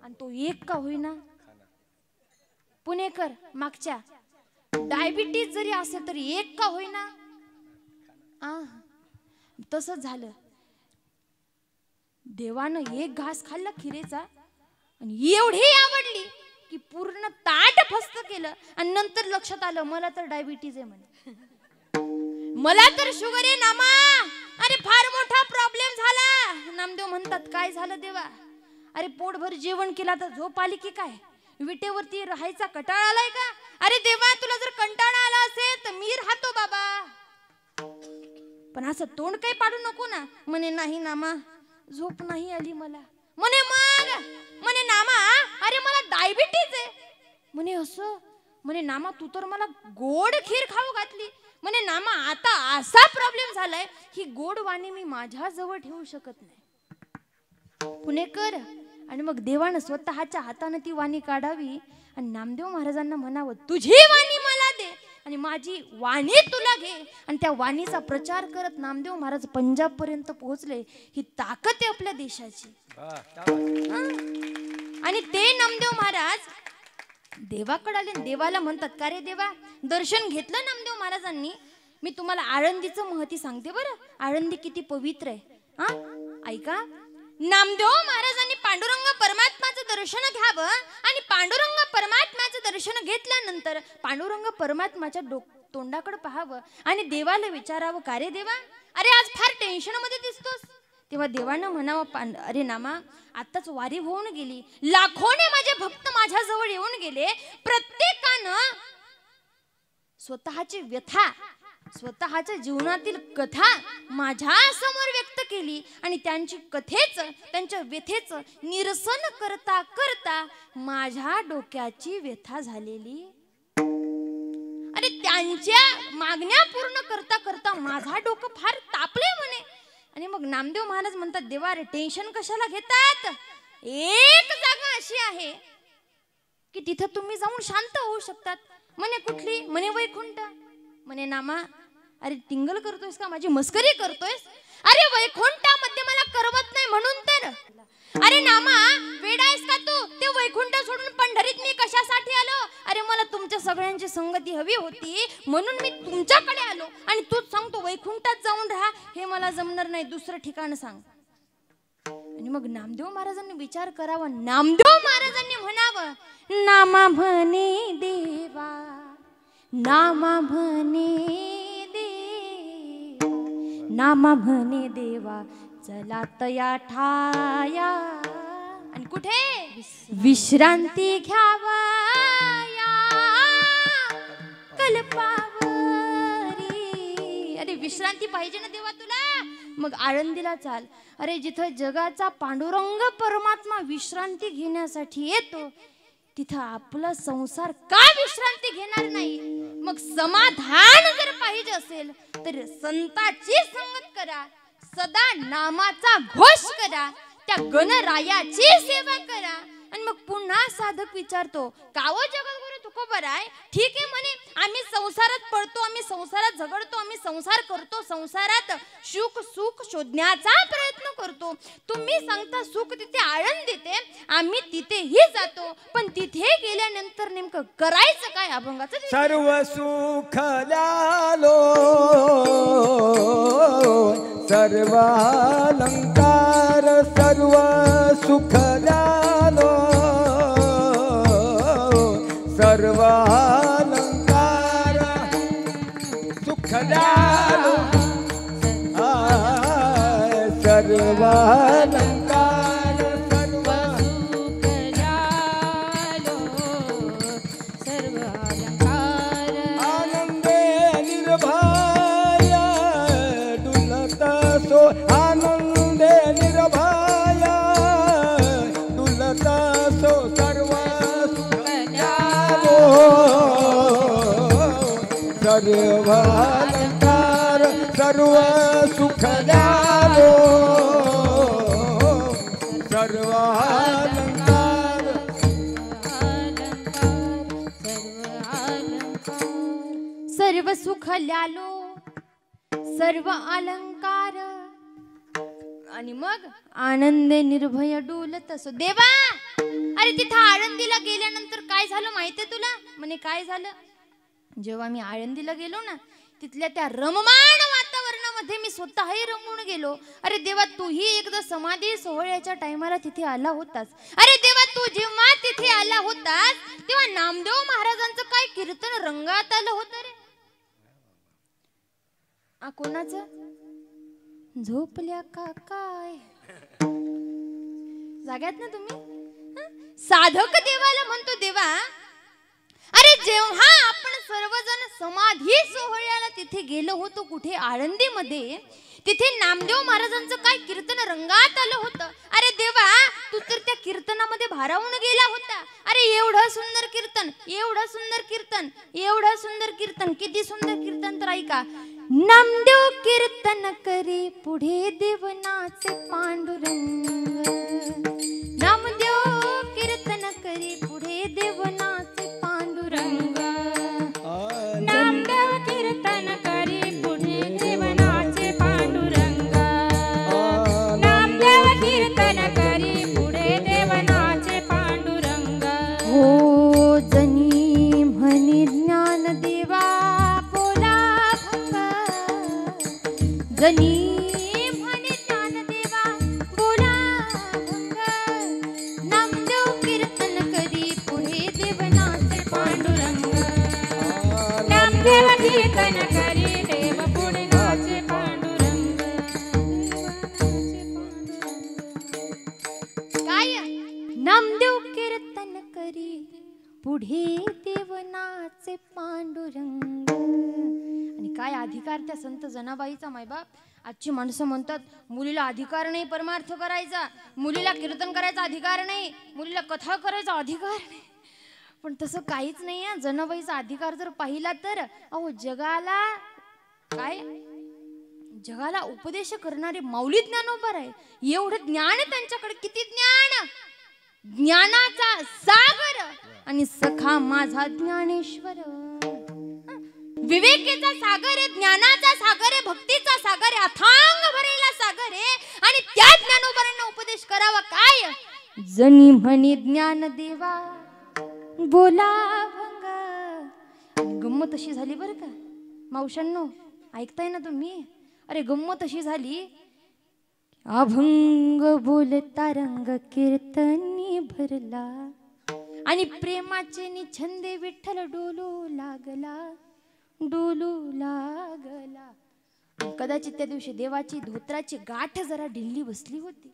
आणि तो एक का होईना, पुणेकर मागच्या, डायबिटीज जरी असेल तरी एक का होईना, तसंच झालं. देवानं एक घास खाल्ला खिरेचा आणि एवढी आवडली की पूर्ण ताट फस्त केलं. आणि नंतर लक्षात आलं मला तर डायबिटीज आहे म्हणे, मला तर शुगर आहे नामा, अरे फार मोठा प्रॉब्लेम झाला. नामदेव म्हणतात काय झालं देवा? अरे पोटभर जेवण केला तर झोप आली की काय? विटेवरती राहायचा कंटाळा आलाय का? अरे देवा तुला जर कंटाळा आला असेल तर मी राहतो बाबा, पण असं तोंड काही पाडू नको ना. म्हणे नाही नामा, झोप नाही आली मला. म्हणे मग? म्हणे नामा अरे मला डायबिटीज आहे. म्हणे असं? म्हणे नामा तू तर मला गोड खीर खाऊ घातली. म्हणे नामा आता असा प्रॉब्लेम झालाय ही गोड वाणी मी माझ्या जवळ ठेवू शकत नाही. पुणेकर, आणि मग देवानं स्वतःच्या हाताने ती वाणी काढावी आणि नामदेव महाराजांना म्हणावं तुझी वाणी मला दे आणि माझी वाणी तुला घे. आणि त्या वाणीचा प्रचार करत नामदेव महाराज पंजाब पर्यंत पोहोचले. ही ताकद आहे आपल्या देशाची. आणि ते नामदेव महाराज देवाकडे आले, देवाला म्हणतात का रे देवा, दर्शन घेतलं नामदेव महाराजांनी, मी तुम्हाला आळंदीचं महती सांगते बरं. आळंदी किती पवित्र आहे. हा, ऐका, नामदेव महाराजांनी पांडुरंग परमात्माचं दर्शन घ्यावं आणि पांडुरंग परमात्म्याचं दर्शन घेतल्यानंतर पांडुरंग परमात्माच्या तोंडाकडे पाहावं आणि देवाला विचारावं का रे देवा, अरे आज फार टेन्शन मध्ये दिसतोस. तेव्हा देवानं म्हणावं अरे नामा आताच वारी होऊन गेली, लाखोने माझे भक्त माझ्या जवळ येऊन गेले, प्रत्येकानं स्वतःची व्यथा, स्वतःच्या जीवनातील कथा माझ्या समोर व्यक्त केली आणि त्यांची कथेच, त्यांच्या व्यथेचं निरसन करता करता माझ्या डोक्याची व्यथा झालेली. अरे त्यांच्या मागण्या पूर्ण करता करता माझा डोकं फार तापले म्हणे. आणि मग नामदेव महाराज म्हणतात देवा रे टेन्शन कशाला घेतात, एक जागा अशी आहे की तिथं तुम्ही जाऊन शांत होऊ शकतात. म्हणे कुठली? म्हणे वैकुंठ. म्हणे नामा अरे टिंगल करतोयस का, माझी मस्करी करतोयस? अरे वैकुंठामध्ये मला करमत नाही म्हणून तर. अरे नामा वेडा आहेस का तू? ते वैकुंठ सोडून पंढरीत मी कशासाठी आलो? अरे मला तुमच्या सगळ्यांची संगती हवी होती म्हणून मी तुमच्याकडे आलो आणि तूच सांगतो वैकुंठात जाऊन राहा, हे मला जमणार नाही, दुसरं ठिकाण सांग. आणि मग नामदेव महाराजांनी विचार करावा. नामदेव महाराजांनी म्हणावं नामा म्हणे देवा, नामा म्हणे नामा म्हणे देवा, चला तया ठाया आणि कुठे विश्रांती घ्यावया कल्पावरी. अरे विश्रांती पाहिजे ना देवा तुला, मग आळंदीला चाल. अरे जिथं जगाचा पांडुरंग परमात्मा विश्रांती घेण्यासाठी येतो तिथं आपला संसार का विश्रांती घेणार नाही? मग समाधान जर पाहिजे असेल तर संताची संगत करा, सदा नामाचा घोष करा, त्या गणरायाची सेवा करा. आणि मग पुन्हा साधक विचारतो कावो जगद्गुरु तुकोबराय, ठीक आहे म्हणे आम्ही संसारात पडतो, आम्ही संसारात झगडतो, आम्ही संसार करतो, संसारात सुख सुख शोधण्याचा प्रयत्न करतो. तुम्ही सांगता सुख तिथे आळंदीत आहे, आम्ही तिथेही जातो, पण तिथे गेल्यानंतर नेमकं करायचं काय? अभंगाचं सर्व सुख द्यालो, सर्व अलंकार सर्व सुख द्यालो, सर्व अलंकार सुख द्यालो, सर्व अलंकार सर्व सुख द्यालो, सर्व सर्व अलंकार सर्व सुख द्यालो सर्व अलंकार सर्व सुख ल्यालो सर्व अलंकार आणि मग आनंदे निर्भय डोलत असो. देवा अरे तिथं आळंदीला गेल्यानंतर काय झालं माहितीये तुला? म्हणे काय झालं? जेव्हा मी आळंदीला गेलो ना तिथल्या त्या रममाण वातावरणामध्ये मी स्वतःही रमून गेलो. अरे देवा तूही एकदा समाधी सोहळ्याच्या टायमाला तिथे आला होतास. अरे देवा तू जेव्हा तिथे आला होतास तेव्हा नामदेव महाराजांचं काय कीर्तन रंगात आलं होतं रे. कोणाचं? झोपल्या का काय जाग्यात ना तुम्ही? साधक देवाला म्हणतो देवा अरे जेव्हा आपण सर्वजण समाधी सोहळ्याला तिथे गेलो होतो कुठे आळंदीमध्ये तिथे नामदेव महाराजांचं काय कीर्तन रंगात आलं होतं. अरे देवा तू तर त्या कीर्तनामध्ये भारावून गेला होता. अरे एवढं सुंदर कीर्तन एवढं सुंदर कीर्तन एवढं सुंदर कीर्तन किती सुंदर कीर्तन तर ऐका. नामदेव कीर्तन करी पुढे देवनाचे पांडुरंग. नामदेव कीर्तन करी पुढे देवनाचे पांडुरंग. नामदेव कीर्तन करी पुढे देवनाचे पांडुरंग. नामदेव कीर्तन करी पुढे देवनाचे पांडुरंग. हो जनी म्हणे ज्ञान देवा बोला भंग. जनी म्हणे ज्ञान देवा बोला भंग. नामदेव कीर्तन करी पुढे देवनाचे पांडुरंग. नामदेव कीर्तन करी देव पुढे नाचे पांडुरंग. काय? नामदेव कीर्तन करी पुढे देवनाचे पांडुरंग. आणि काय अधिकार त्या संत जनाबाईचा मायबाप. आजची माणसं म्हणतात मुलीला अधिकार नाही परमार्थ करायचा, मुलीला कीर्तन करायचा अधिकार नाही, मुलीला कथा करायचा अधिकार नाही. पण तसं काहीच नाही आहे. जनाबाईचा अधिकार जर पाहिला तर अहो जगाला काय जगाला उपदेश करणारे माऊली ज्ञानोबा आहे. एवढं ज्ञान त्यांच्याकडे. किती ज्ञान. ज्ञानाचा सागर आणि सखा माझा ज्ञानेश्वर. विवेकेचा सागर आहे, ज्ञानाचा सागर आहे, भक्तीचा सागर आहे, अथांग भरेला सागर आहे. आणि त्या ज्ञानोबांना उपदेश करावा काय? जनी म्हणे ज्ञान देवा बोला भंग. गंमत अशी झाली बरं का मावशांनो, ऐकताय ना तुम्ही? अरे गंमत अशी झाली अभंग बोलता रंग कीर्तनी भरला आणि प्रेमाचे निछंदे विठ्ठल डोलू लागला डोलू लागला. कदाचित त्या दिवशी देवाची धोत्राची गाठ जरा ढिल्ली बसली होती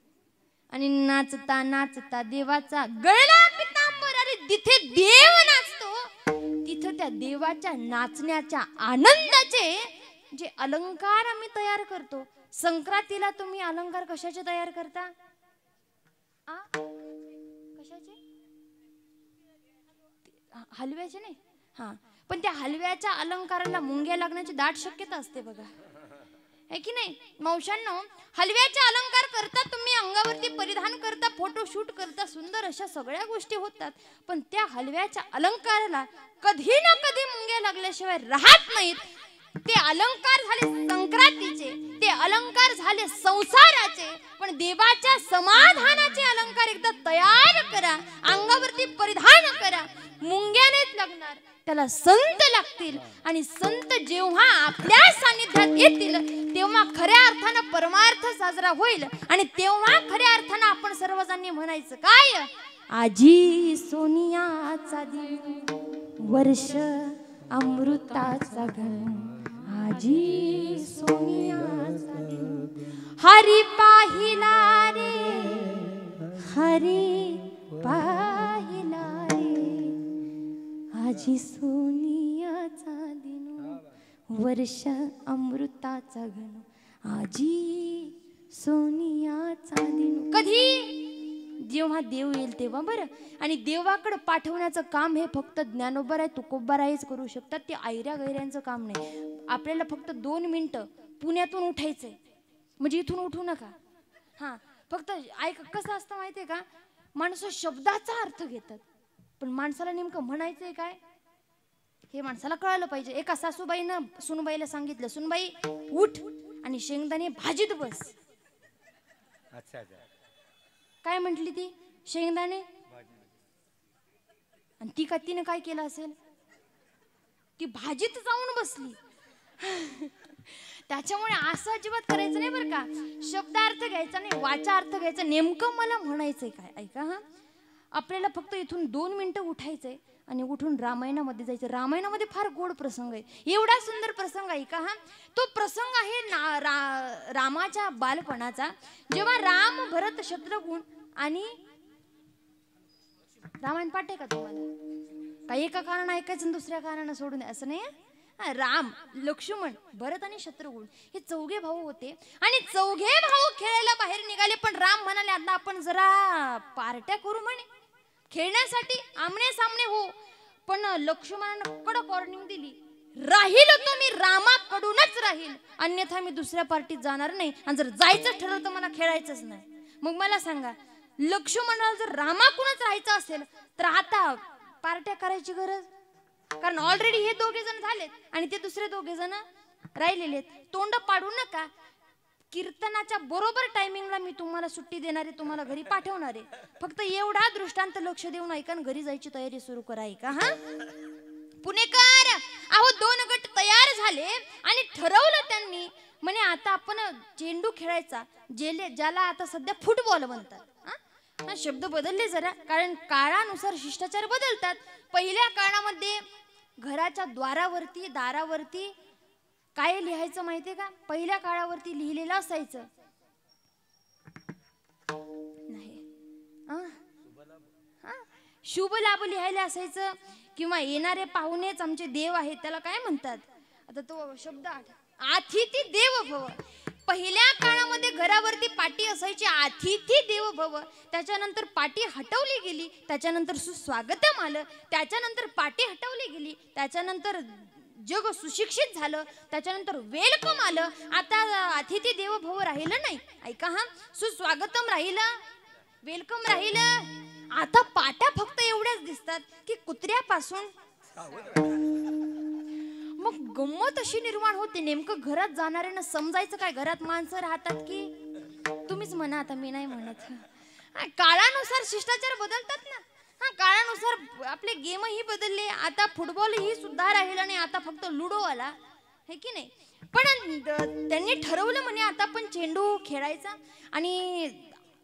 आणि नाचता नाचता देवाचा गळा पितांबर. अरे जिथे देव नाचतो तिथं त्या देवाच्या नाचण्याच्या आनंदाचे जे अलंकार आम्ही तयार करतो. संक्रांतीला तुम्ही अलंकार कशाचे तयार करता? कशाचे? हलव्याचे नाही. हा पण त्या हलव्याच्या अलंकाराला मुंग्या लागण्याची दाट शक्यता असते बघा, है की नाही मावशांनो? हलव्याचे अलंकार करता तुम्ही, अंगावरती परिधान करता, फोटोशूट करता, सुंदर अशा सगळ्या गोष्टी होतात. पण त्या हलव्याच्या अलंकाराला कधी ना कधी मुंग्या लागल्याशिवाय राहत नाहीत. ते अलंकार झाले संक्रांतीचे, ते अलंकार झाले संसाराचे. पण देवाच्या समाधानाचे अलंकार एकदा तयार करा, अंगावरती परिधान करा. मुंग्यानेच लागणार, त्याला संत लागतील. आणि संत जेव्हा आपल्या सानिध्यात येतील तेव्हा खऱ्या अर्थानं परमार्थ साजरा होईल. आणि तेव्हा खऱ्या अर्थानं आपण सर्वजणांनी म्हणायचं काय? आजी सोनियाचा दिन वर्ष अमृताचा घन. आजी सोनियाचा दिन हरी पाहिला रे हरी पाहिला रे. आजी सोनियाचा दिन वर्ष अमृताचा घन. आजी सोनियाचा दिन. कधी? जेव्हा देव येईल तेव्हा बरं. आणि देवाकडे पाठवण्याचं काम हे फक्त ज्ञानोबा तुकोबारायच करू शकतात. ते आयऱ्या गैऱ्यांचं काम नाही. आपल्याला फक्त 2 मिनिटं पुण्यातून उठायचंय, म्हणजे इथून उठू नका. हां, फक्त ऐक, कसं असतं माहितीये का, माणसं शब्दाचा अर्थ घेतात, पण माणसाला नेमकं म्हणायचंय काय हे माणसाला कळायला पाहिजे. एका सासूबाईनं सुनबाईला सांगितलं, सुनबाई उठ आणि शेंगदाणे भाजीत बस. अच्छा. काय म्हटली ती? शेंगदाणे. आणि ती का तिने काय केलं असेल, ती भाजीत जाऊन बसली. त्याच्यामुळे असं अजिबात करायचं नाही बरं का. शब्दार्थ घ्यायचा नाही, वाचा अर्थ घ्यायचा. नेमकं मला म्हणायचंय काय, ऐका. हा, आपल्याला फक्त इथून 2 मिनिटं उठायचंय आणि उठून रामायणामध्ये जायचं. रामायणामध्ये फार गोड प्रसंग आहे, एवढा सुंदर प्रसंग आहे का. हा, तो प्रसंग आहे रामाच्या बालपणाचा, जेव्हा राम, भरत, शत्रुघ्न आणि रामायण पाठ आहे का तुम्हाला? काही एका कारण ऐकायचं आणि दुसऱ्या कारणानं सोडून द्या असं नाही. राम, लक्ष्मण, भरत आणि शत्रुघ्न हे 4 भाऊ होते आणि 4 भाऊ खेळायला बाहेर निघाले. पण राम म्हणाले, आता आपण जरा पार्ट्या करू म्हणे, खेळण्यासाठी आमने सामने हो. पण लक्ष्मणानं कडक वॉर्निंग दिली, राहील तो मी रामाकडूनच राहील, अन्यथा मी दुसऱ्या पार्टीत जाणार नाही. आणि जर जायचं ठरलं तर मला खेळायचंच नाही. मग मला सांगा, लक्ष्मणाला जर रामाकडूनच राहायचं असेल तर आता पार्ट्या करायची गरज, कारण ऑलरेडी हे 2 जण झालेत आणि ते दुसरे 2 जण राहिलेले आहेत. तोंड पाडू नका. कीर्तनाच्या बरोबर टायमिंगला मी तुम्हाला सुट्टी देणार आहे, तुम्हाला घरी पाठवणार आहे. फक्त एवढा दृष्टांत लक्ष देऊन ऐका, घरी जायची तयारी सुरू करा. ऐका. हा, पुणेकर, अहो 2 गट तयार झाले आणि ठरवलं त्यांनी, म्हणे आता आपण चेंडू खेळायचा, ज्याला आता सध्या फुटबॉल म्हणतात. हा, शब्द बदलले जरा, कारण काळानुसार शिष्टाचार बदलतात. पहिल्या काळामध्ये घराच्या द्वारावरती, दारावरती काय लिहायचं माहितीये का? पहिल्या काळावरती लिहिलेलं असायचं नाही, शुभ लाभ लिहायला असायचं, किंवा येणारे पाहुणेच आमचे देव आहेत, त्याला काय म्हणतात आता तो शब्द, अतिथी देव भव. पहिल्या काळामध्ये घरावरती पाटी असायची, अतिथी देव भव. त्याच्यानंतर पाटी हटवली गेली, त्याच्यानंतर सुस्वागतम आलं, त्याच्यानंतर पाटी हटवली गेली, त्याच्यानंतर जग सुशिक्षित झालं, त्याच्यानंतर वेलकम आलं. आता अतिथी देव भव राहिलं नाही. ऐका. हा, सुस्वागतम राहिलं, वेलकम राहिलं. आता पाट्या फक्त एवढ्याच दिसतात की कुत्र्यापासून. मग गंमत अशी निर्माण होते, नेमकं घरात जाणाऱ्यांना समजायचं काय, घरात माणसं राहतात की. तुम्हीच म्हणा, आता मी नाही म्हणत. काळानुसार शिष्टाचार बदलतात ना. हा, काळानुसार आपले गेमही बदलले. आता फुटबॉल ही सुद्धा राहिला नाही, आता फक्त लुडो आला, हे की नाही. पण त्यांनी ठरवलं म्हणे आता आपण चेंडू खेळायचा. आणि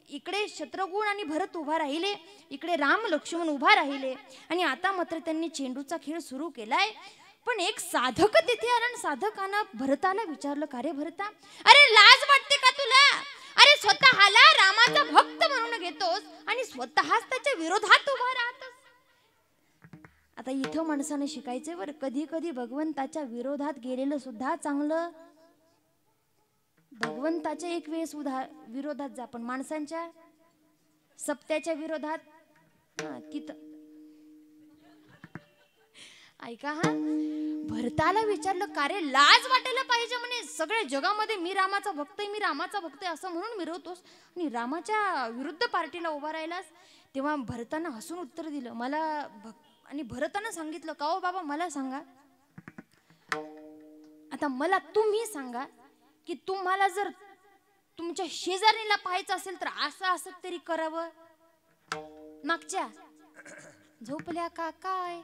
इकडे शत्रुघ्न आणि भरत उभा राहिले, इकडे राम लक्ष्मण उभा राहिले. आणि आता मात्र त्यांनी चेंडूचा खेळ सुरू केलाय. पण एक साधक तिथे आला आणि साधकानं भरताला विचारलं, का रे भरता, अरे लाज वाटते का तुला? अरे स्वतःला रामाचा भक्त म्हणून घेतोस आणि स्वतःच त्याच्या विरोधात उभा राहतोस. आता इथं माणसाने शिकायचंय बरं, कधी कधी भगवंताच्या विरोधात गेलेलं सुद्धा चांगलं. भगवंताच्या एक वेळेस विरोधात जा, पण माणसांच्या सप्त्याच्या विरोधात तिथं ऐका. हा, भरताला विचारलं, का रे लाज वाटायला पाहिजे म्हणे, सगळ्या जगामध्ये मी रामाचा भक्त आहे, मी रामाचा भक्त आहे असं म्हणून मिरवतोस आणि रामाच्या विरुद्ध पार्टीला उभा राहिलास. तेव्हा भरतानं हसून उत्तर दिलं, मला आणि भरतानं सांगितलं, का हो बाबा मला सांगा, आता मला तुम्ही सांगा की तुम्हाला जर तुमच्या शेजारीला पाहायचं असेल तर असं तरी करावं. मागच्या झोपल्या का काय?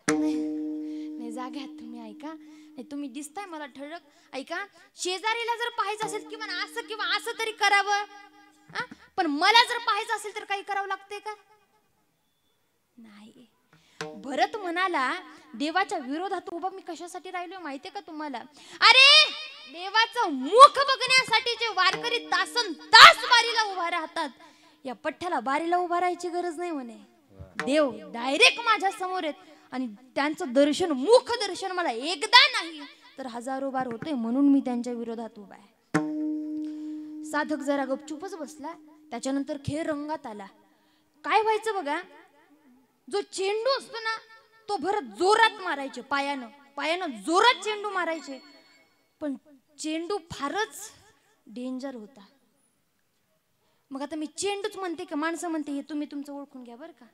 नाही, जाग्यात तुम्ही. ऐका, नाही तुम्ही दिसताय मला ठळक. ऐका, शेजारीला जर पाहायचं असेल किंवा असं तरी करावं. पण मला जर पाहायचं असेल तर काही करावं लागतंय का? नाही. भरत म्हणाला, देवाच्या विरोधात उभा मी कशासाठी राहिलोय माहितीये का तुम्हाला? अरे देवाचं मुख बघण्यासाठी जे वारकरी तासन तास बारीला उभा राहतात, या पठ्ठ्याला बारीला उभा राहायची गरज नाही म्हणे. देव डायरेक्ट माझ्या समोर आहेत आणि त्यांचं दर्शन, मुख दर्शन मला एकदा नाही तर 1000 बार होतंय, म्हणून मी त्यांच्या विरोधात उभा आहे. साधक जरा गपचूपच बसला. त्याच्यानंतर खेळ रंगात आला. काय व्हायचं बघा, जो चेंडू असतो ना तो भरत जोरात मारायचे, पायानं जोरात चेंडू मारायचे, पण चेंडू फारच डेंजर होता. मग आता मी चेंडूच म्हणते की माणसं म्हणते हे तुम्ही तुमचं ओळखून घ्या बरं का.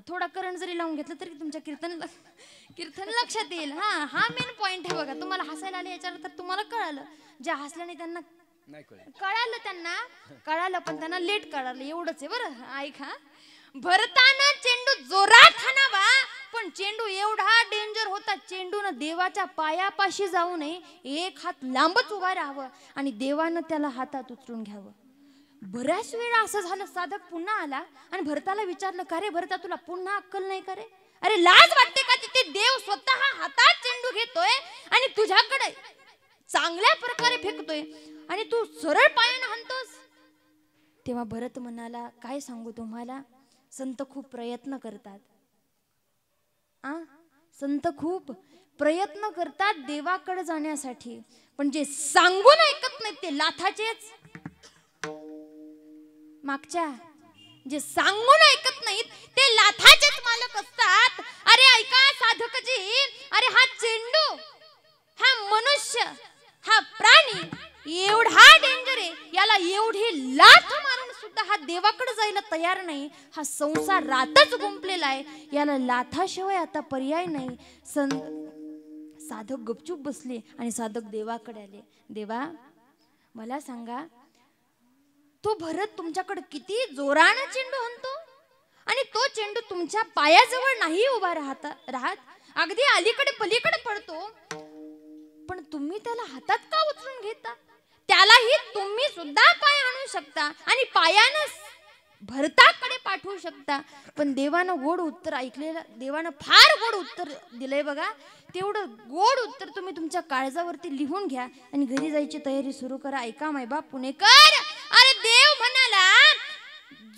थोडा करंट जरी लावून घेतलं तरी तुमच्या कीर्तन लक्षात येईल. हा मेन पॉइंट आहे बघा. तुम्हाला हसायला आले याच्यावर तर तुम्हाला कळालं, ज्या हसल्याने त्यांना कळालं पण त्यांना लेट कळालं, एवढंच आहे बरं. ऐका, भरताना चेंडू जोरात हाणावा, पण चेंडू एवढा डेंजर होता, चेंडूनं देवाच्या पायापाशी जाऊ नये, एक हात लांबच उभा राहावं आणि देवानं त्याला हातात उचलून घ्यावं. बऱ्याच वेळा असं झालं, साधक पुन्हा आला आणि भरताला विचारलं, का रे भरता, तुला पुन्हा अक्कल नाही का रे? अरे लाज वाटते का? तिथे देव स्वतः हातात चेंडू घेतोय आणि तुझ्याकडे चांगल्या प्रकारे फेकतोय आणि तू सरळ पायानं हाणतोस. तेव्हा भरत म्हणाला, काय सांगू तुम्हाला, संत खूप प्रयत्न करतात. संत खूप प्रयत्न करतात देवाकडे जाण्यासाठी, पण जे सांगून ऐकत नाहीत ते लाथाचेच. मागच्या जे सांगून ऐकत नाहीत ते लाथाचेच मालक असतात. अरे ऐका साधकजी, अरे हा चेंडू, हा मनुष्य, हा प्राणी एवढा डेंजर आहे, याला एवढी लाथ मारून सुद्धा हा देवाकडे जायला तयार नाही. हा संसार रातच गुंपलेला आहे, याला लाथाशिवाय आता पर्याय नाही. साधक गपचूप बसले आणि साधक देवाकडे आले. देवा मला सांगा, तो भरत तुमच्याकडे किती जोरानं चेंडू हाणतो आणि तो चेंडू तुमच्या पायाजवळ नाही उभा राहत, अगदी अलीकडे पलीकडे पडतो, पण तुम्ही त्याला हातात का उचलून घेता? त्यालाही तुम्ही सुद्धा पाय आणू शकता आणि पायानं भरताकडे पाठवू शकता. पण देवानं गोड उत्तर ऐकलेलं, देवानं फार गोड उत्तर दिलंय बघा. तेवढं गोड उत्तर तुम्ही तुमच्या काळजावरती लिहून घ्या आणि घरी जायची तयारी सुरू करा. ऐका मायबाप पुणेकर, अरे देव म्हणाला,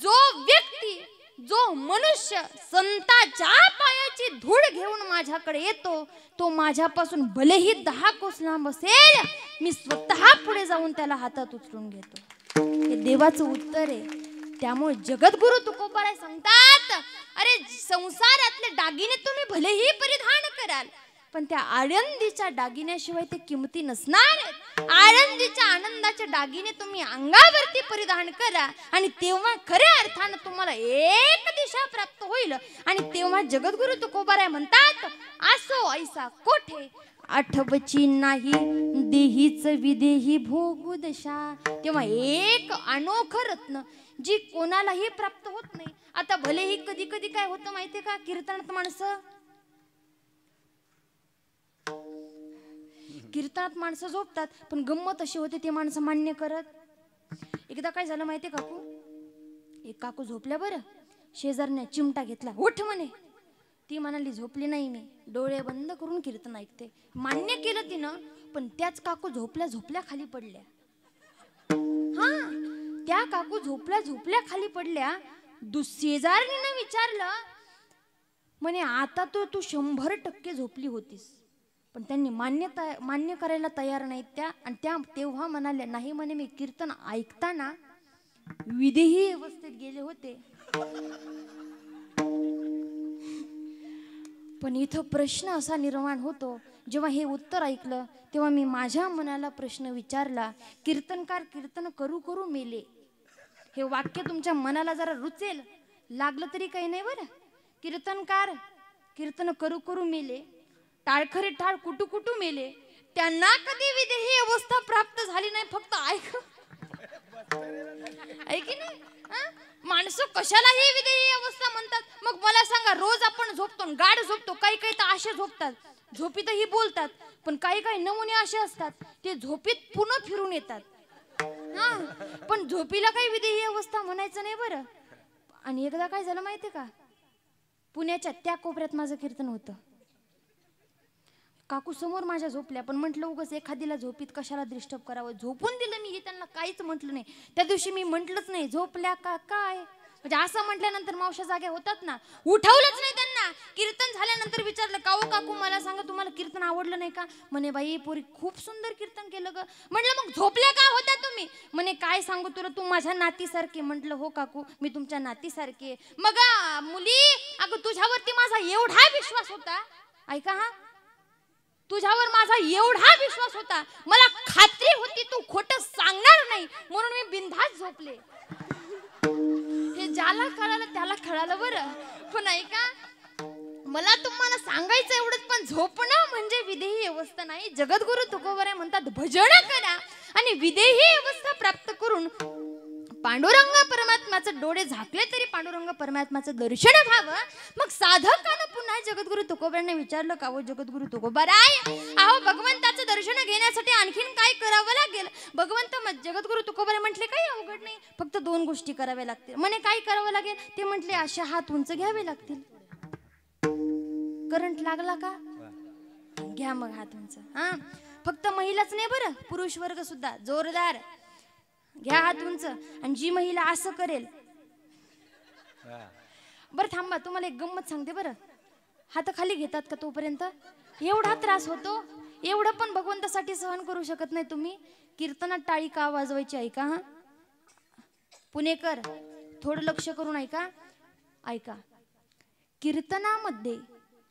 जो व्यक्ती, जो मनुष्य संताच्या पायाची धूळ घेऊन माझ्याकडे येतो, तो माझ्यापासून भलेही 10 कोस लांब असेल, मी स्वतः पुढे जाऊन त्याला हातात उचलून घेतो. हे देवाचं उत्तर आहे. त्यामुळे जगद्गुरु तुकोबाराय सांगतात, अरे संसारातले दागिने तुम्ही भलेही परिधान कराल, पण त्या आनंदीच्या दागिन्याशिवाय ते किमती नसणार. आनंदीच्या आनंदाचे दागिने तुम्ही अंगावरती परिधान करा आणि तेव्हा खऱ्या अर्थानं तुम्हाला एक दिशा प्राप्त होईल. आणि तेव्हा जगद्गुरु तुकोबाराय म्हणतात, असो ऐसा कोठे आठवची नाही देहीच विदेही भोगू दशा. तेव्हा एक अनोखं रत्न जी कोणालाही प्राप्त होत नाही. आता भलेही कधी कधी काय होतं माहितीये का, कीर्तनात माणसं झोपतात, पण गंमत अशी होते ते माणसं मान्य करत. एकदा काय झालं माहितीये काकू, एक काकू झोपल्या, बरं शेजारने चिमटा घेतला, उठ म्हणे. ती म्हणाली, झोपली नाही मी, डोळे बंद करून कीर्तन ऐकते. मान्य केलं तिनं, पण त्याच काकू झोपल्या खाली पडल्या. त्या काकू झोपल्या खाली पडल्या. शेजारणीनं विचारलं, म्हणे आता तू 100% झोपली होतीस. पण त्यांनी मान्य करायला तयार नाहीत त्या. आणि त्या तेव्हा म्हणाल्या, नाही म्हणे, मी कीर्तन ऐकताना विधेही अवस्थेत गेले होते. पण इथं प्रश्न असा निर्माण होतो, जेव्हा हे उत्तर ऐकलं तेव्हा मी माझ्या मनाला प्रश्न विचारला, कीर्तनकार कीर्तन करू करू मेले. हे वाक्य तुमच्या मनाला जरा रुचेल लागलं तरी काही नाही बरं. कीर्तनकार कीर्तन करू करू मेले, टाळखरे टाळ कुटू कुटू मेले, त्यांना कधी विदेही अवस्था प्राप्त झाली नाही. फक्त ऐकी नाही, माणसं कशालाही विदेही अवस्था म्हणतात. मग मला सांगा, रोज आपण झोपतो, गाढ झोपतो, काही काही तर असे झोपतात, झोपीतही बोलतात, पण काही काही नमुने असे असतात ते झोपीत पुन्हा फिरून येतात. पण झोपीला काही विदेही अवस्था म्हणायचं नाही बरं. आणि एकदा काय झालं माहितीये का, पुण्याच्या त्या कोपऱ्यात माझं कीर्तन होतं. काकू समोर माझ्या झोपल्या, पण म्हटलं उगाच एखादीला झोपीत कशाला डिस्टर्ब करावं, झोपून दिलं मी. हे त्यांना काहीच म्हटलं नाही. त्या दिवशी मी म्हटलंच नाही झोपल्या का काय, म्हणजे असं म्हटल्यानंतर मावश्या जाग्या होतात ना, उठवलंच नाही त्यांना. का? कीर्तन झाल्यानंतर विचारलं, का हो काकू मला सांगा तुम्हाला कीर्तन आवडलं नाही का? म्हणे बाई पोरी खूप सुंदर कीर्तन केलं ग. म्हटलं मग झोपल्या का होत्या तुम्ही? म्हणे काय सांगू तुला, तू माझ्या नातीसारखी. म्हटलं हो काकू मी तुमच्या नातीसारखी आहे. मग मुली अगं तुझ्यावरती माझा एवढा विश्वास होता, ऐका हा, तुझ्यावर माझा एवढा विश्वास होता, मला खात्री होती तू खोटं सांगणार नाही, म्हणून मी बिनधास्त झोपले. हे ज्याला कळालं त्याला कळालं बरं. पण ऐका, मला तुम्हाला सांगायचं एवढंच, पण झोपणं म्हणजे विदेही अवस्था नाही. जगद्गुरु तुकोबराय म्हणतात भजन करा आणि विदेही अवस्था प्राप्त करून पांडुरंग परमात्म्याचं डोळे झाकले तरी पांडुरंग परमात्म्याचं दर्शन व्हावं. मग साधकानं पुन्हा जगद्गुरु तुकोबरायांना विचारलं, का हो जगद्गुरु तुकोबराय, अहो भगवंताचं दर्शन घेण्यासाठी आणखीन काय करावं लागेल? जगद्गुरु तुकोबराय म्हटले काही अवघड नाही, फक्त 2 गोष्टी कराव्या लागतील. म्हणे काय करावं लागेल? ते म्हटले अशा हात उंच घ्यावे लागतील. करंट लागला का? घ्या मग हात उंच. हा, फक्त महिलाच नाही बरं, पुरुष वर्ग सुद्धा जोरदार घ्या हात उंच. आणि जी महिला असं करेल, बरं थांबा तुम्हाला एक गंमत सांगते बरं. हात खाली घेतात का तोपर्यंत एवढा त्रास होतो, एवढं पण भगवंतासाठी सहन करू शकत नाही तुम्ही. कीर्तनात टाळी का वाजवायची ऐका. हा पुणेकर थोडं लक्ष करून ऐका. ऐका, कीर्तनामध्ये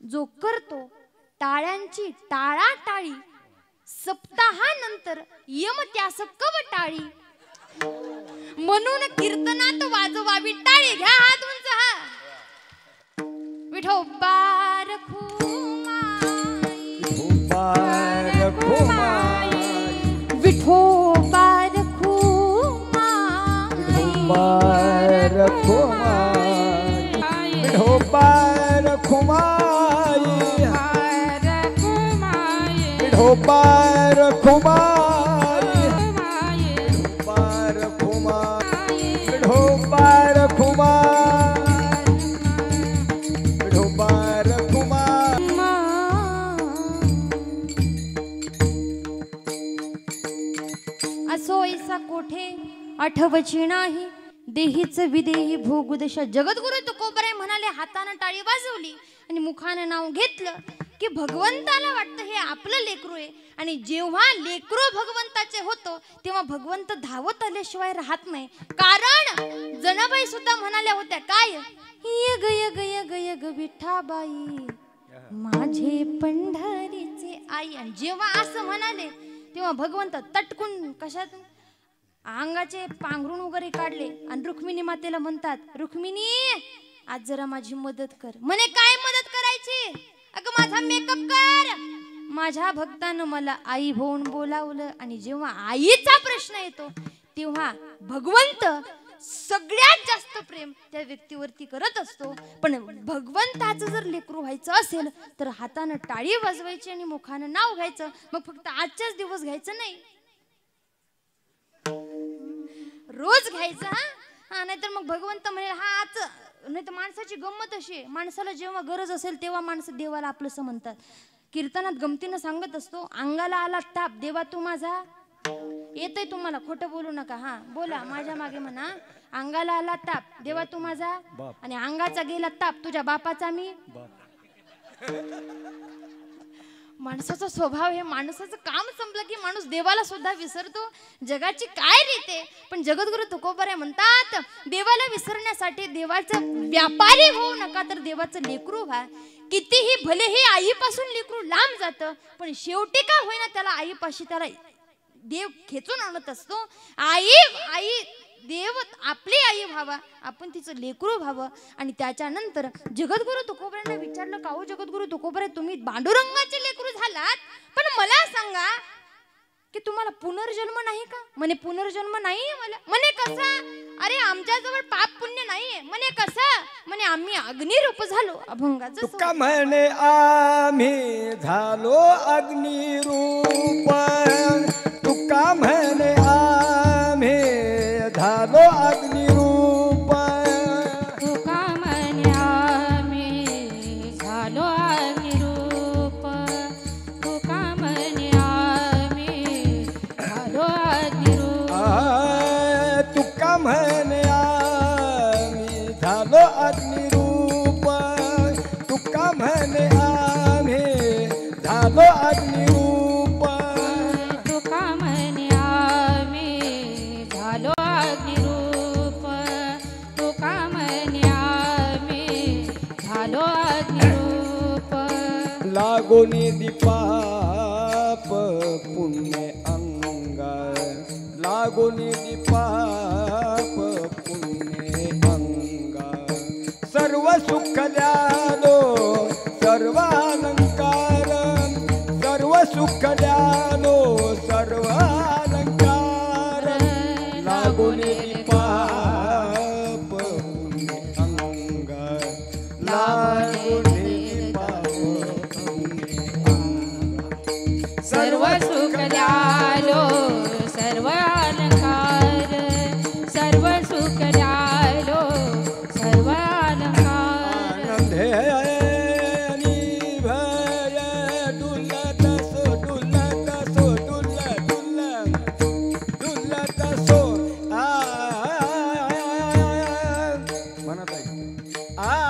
जो करतो टाळ्यांची टाळाटाळी, सप्ताहानंतर यम त्यास कवटाळी. म्हणून कीर्तनात वाजवावी टाळी. घ्या हात उंच. हा विठोबा रखुमाई, विठोबा रखुमाई, विठोबा रखुमाई, विठोबा रखुमाई, विठोबा रखुमाई, विठोबा रखुमाई. असो ऐसा कोठे आठवची नाही, देहीच विदेही भोगुदशा. जगद्गुरु तुकोबराय म्हणाले, हातानं टाळी वाजवली आणि मुखानं नाव घेतलं की भगवंताला वाटतं हे आपलं लेकरू आहे. आणि जेव्हा लेकरू भगवंताचे होतो तेव्हा भगवंत धावत आल्याशिवाय राहत नाही. कारण जनाबाई सुद्धा म्हणाल्या होत्या, काय यग यग यग यग विठाबाई माझे पंढरीचे आई. आणि जेव्हा असं म्हणाले तेव्हा भगवंत तटकून कशात अंगाचे पांघरून वगैरे काढले आणि रुक्मिणी मातेला म्हणतात, रुक्मिणी आज जरा माझी मदत कर. म्हणे काय मदत करायची? अगं माझा मेकअप कर. माझ्या भक्तानं मला आई होऊन बोलावलं. आणि जेव्हा आईचा प्रश्न येतो तेव्हा भगवंत सगळ्यात जास्त प्रेम त्या व्यक्तीवरती करत असतो. पण भगवंताचं जर लेकरू व्हायचं असेल तर हातानं टाळी वाजवायची आणि मुखानं नाव घ्यायचं. मग फक्त आजच्याच दिवस घ्यायचं नाही, रोज घ्यायचं. हा नाहीतर मग भगवंत म्हणेल हा आज नाही. तर माणसाची गंमत अशी आहे, माणसाला जेव्हा गरज असेल तेव्हा माणसं देवाला आपलंसं म्हणतात. कीर्तनात गमतीनं सांगत असतो, अंगाला आला ताप देवा तू माझा. येतंय तुम्हाला, खोटं बोलू नका. हा बोला माझ्या मागे म्हणा, अंगाला आला ताप देवा तू माझा, आणि अंगाचा गेला ताप तुझ्या बापाचा मी. माणसाचा स्वभाव हे, माणसाचं काम संपलं की माणूस देवाला सुद्धा विसरतो. जगाची काय रीते. पण जगद्गुरु तुकोबराय म्हणतात, देवाला विसरण्यासाठी देवाचं व्यापारी होऊ नका, तर देवाचं लेकरू व्हा. कितीही भलेही आईपासून लेकरू लांब जातं, पण शेवटी का होईना त्याला आईपाशी त्याला देव खेचून आणत असतो. आई देव आपली आई व्हावा, आपण तिचं लेकरू व्हावं. आणि त्याच्यानंतर जगद्गुरु तुकोबरायांना विचारलं, का हो जगद्गुरु तुकोबराय तुम्ही पांडुरंगाचे लेकरू झालात, पण मला सांगा की तुम्हाला पुनर्जन्म नाही का? म्हणे पुनर्जन्म नाहीये मला. म्हणे कसा? अरे आमच्याजवळ पाप पुण्य नाहीये. म्हणे कसं? म्हणे आम्ही अग्निरूप झालो अभंगाचं. तुका म्हणे आम्ही झालो अग्निरूप, तुका म्हणे आम्ही झालो अग्निरूप, तुका म्हणे आम्ही झालो अग्निरूप, तुका म्हणे आम्ही झालो अग्निरूप, तुका म्हणे आम्ही झालो अग्निरूप, तुका लागोनी दीपाप पुण्य अंगा लागोनी दीपाप पुण्य अंगा सर्व सुख द्यालो सर्व अलंकार सर्व सुख द्यालो सर्व अलंकार लागोनी दीपाप पुण्य अंगा लागोनी सर्व सुख द्यालो सर्व अलंकार सर्व सुख द्यालो सर्व अलंकार आनंदे आणि भय डुलत सो डुलत सो डुलत सो म्हणत आहे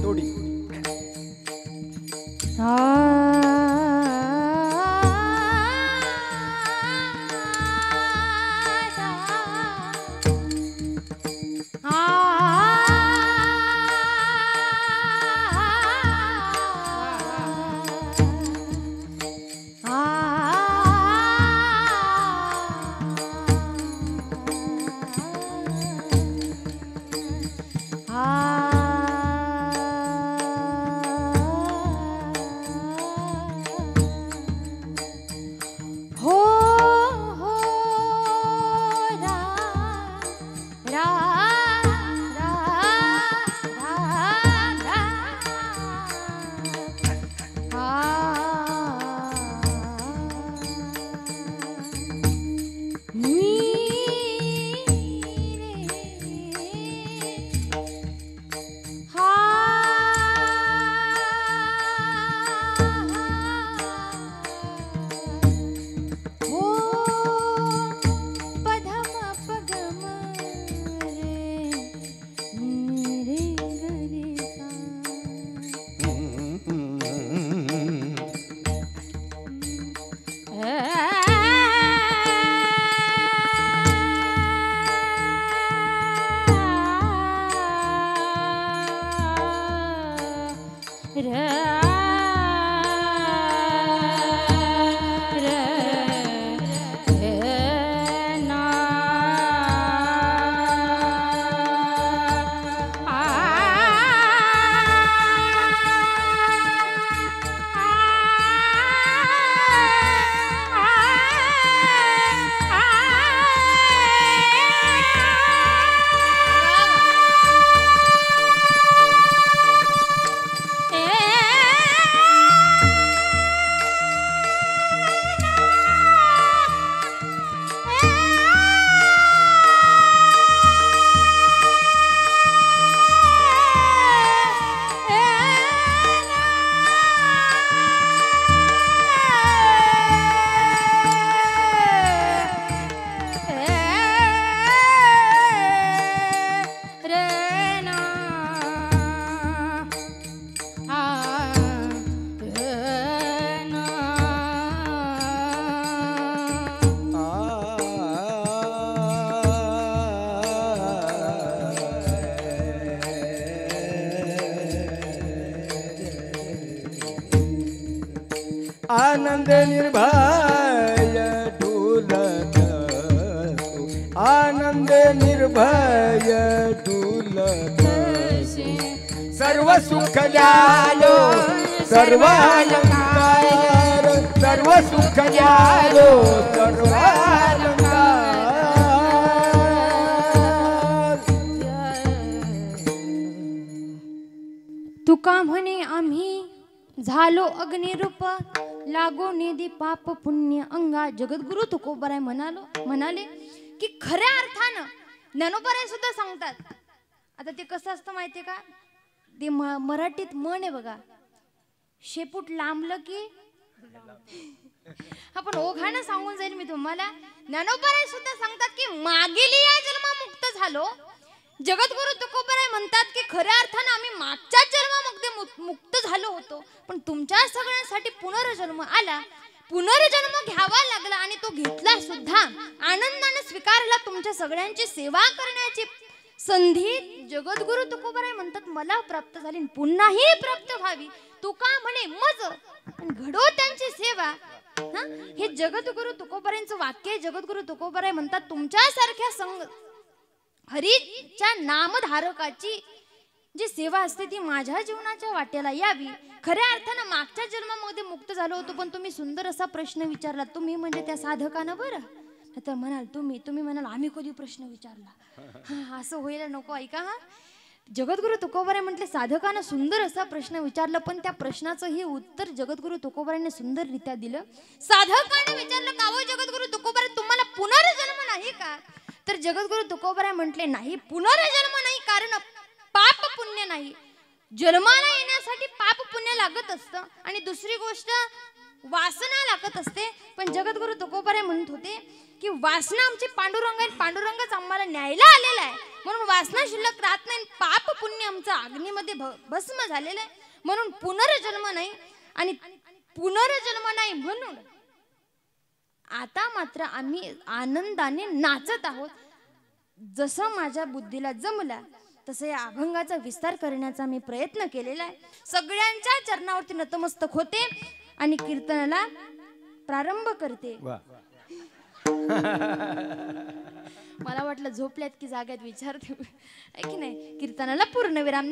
थोडी आनंद निर्भय डुलत आनंद निर्भय डुलत सर्व सुख द्यालो सर्व अलंकार सर्व सुख द्यालो सर्व अलंकार तुका म्हणे आम्ही झालो अग्निरूप लागो निधी पाप पुण्य अंगा. जगद्गुरु तुकोबराय म्हणाले की खऱ्या अर्थानं ज्ञानोबराय सुद्धा सांगतात. आता ते कसं असतं माहितीये का, ते मराठीत म्हण आहे बघा, शेपूट लांबलं की आपण ओघानं सांगून जाईल मी तुम्हाला. ज्ञानोबराय सुद्धा सांगतात की मागील या जन्मामुक्त झालो. जगद्गुरु तुकोबराय म्हणतात की खऱ्या अर्थानं आम्ही मागच्या जन्मामध्ये मुक्त झालो होतो, पण तुमच्या सगळ्यांसाठी पुनर्जन्म आला, पुनर्जन्म घ्यावा लागला आणि तो घेतला सुद्धा. आनंदाने स्वीकारला तुमच्या सगळ्यांची सेवा करण्याची संधी जगद्गुरु तुकोबाराय म्हणतात मला प्राप्त झाली आणि पुन्हाही प्राप्त व्हावी. तुका म्हणे मज आणि घडो त्यांची सेवा. हे जगद्गुरु तुकोबारायांचं वाक्य. जगद्गुरु तुकोबाराय म्हणतात तुमच्यासारख्या संग हरीच्या नामधारकाची जी सेवा असते ती माझ्या जीवनाच्या वाट्याला यावी. खऱ्या अर्थानं मागच्या जन्मामध्ये मुक्त झालो होतो पण तुम्ही सुंदर असा प्रश्न विचारला. तुम्ही म्हणजे त्या साधकानं बरं तर म्हणाल तुम्ही म्हणाल आम्ही कधी प्रश्न विचारला. असं व्हायला नको. ऐका हा जगद्गुरु तुकोबाराय म्हटले साधकानं सुंदर असा प्रश्न विचारला पण त्या प्रश्नाचं हे उत्तर जगद्गुरु तुकोबारायांनी सुंदररित्या दिलं. साधकाने विचारलं का हो जगद्गुरु तुकोबाराय तुम्हाला पुनर्जन्म नाही का. तर जगद्गुरु तुकोबाराय म्हटले नाही पुनर्जन्म नाही कारण पाप पुण्य नाही. जन्माला येण्यासाठी पाप पुण्य लागत असतं आणि दुसरी गोष्ट वासना लागत असते. पण जगद्गुरु तुकोबाराय म्हणत होते की वासना आमची पांडुरंग आहे. पांडुरंगच आम्हाला न्यायला आलेला आहे म्हणून वासना शिल्लक राहत नाही. पाप पुण्य आमचं अग्नीमध्ये भस्म झालेलं आहे म्हणून पुनर्जन्म नाही. आणि पुनर्जन्म नाही म्हणून आता मात्र आम्ही आनंदाने नाचत आहोत. जसं माझ्या बुद्धीला जमला तसं या अभंगाचा विस्तार करण्याचा मी प्रयत्न केलेला आहे. सगळ्यांच्या चरणावरती नतमस्तक होते आणि कीर्तनाला प्रारंभ करते. मला वाटलं झोपल्यात की जाग्यात विचारते आहे की नाही. कीर्तनाला पूर्णविराम.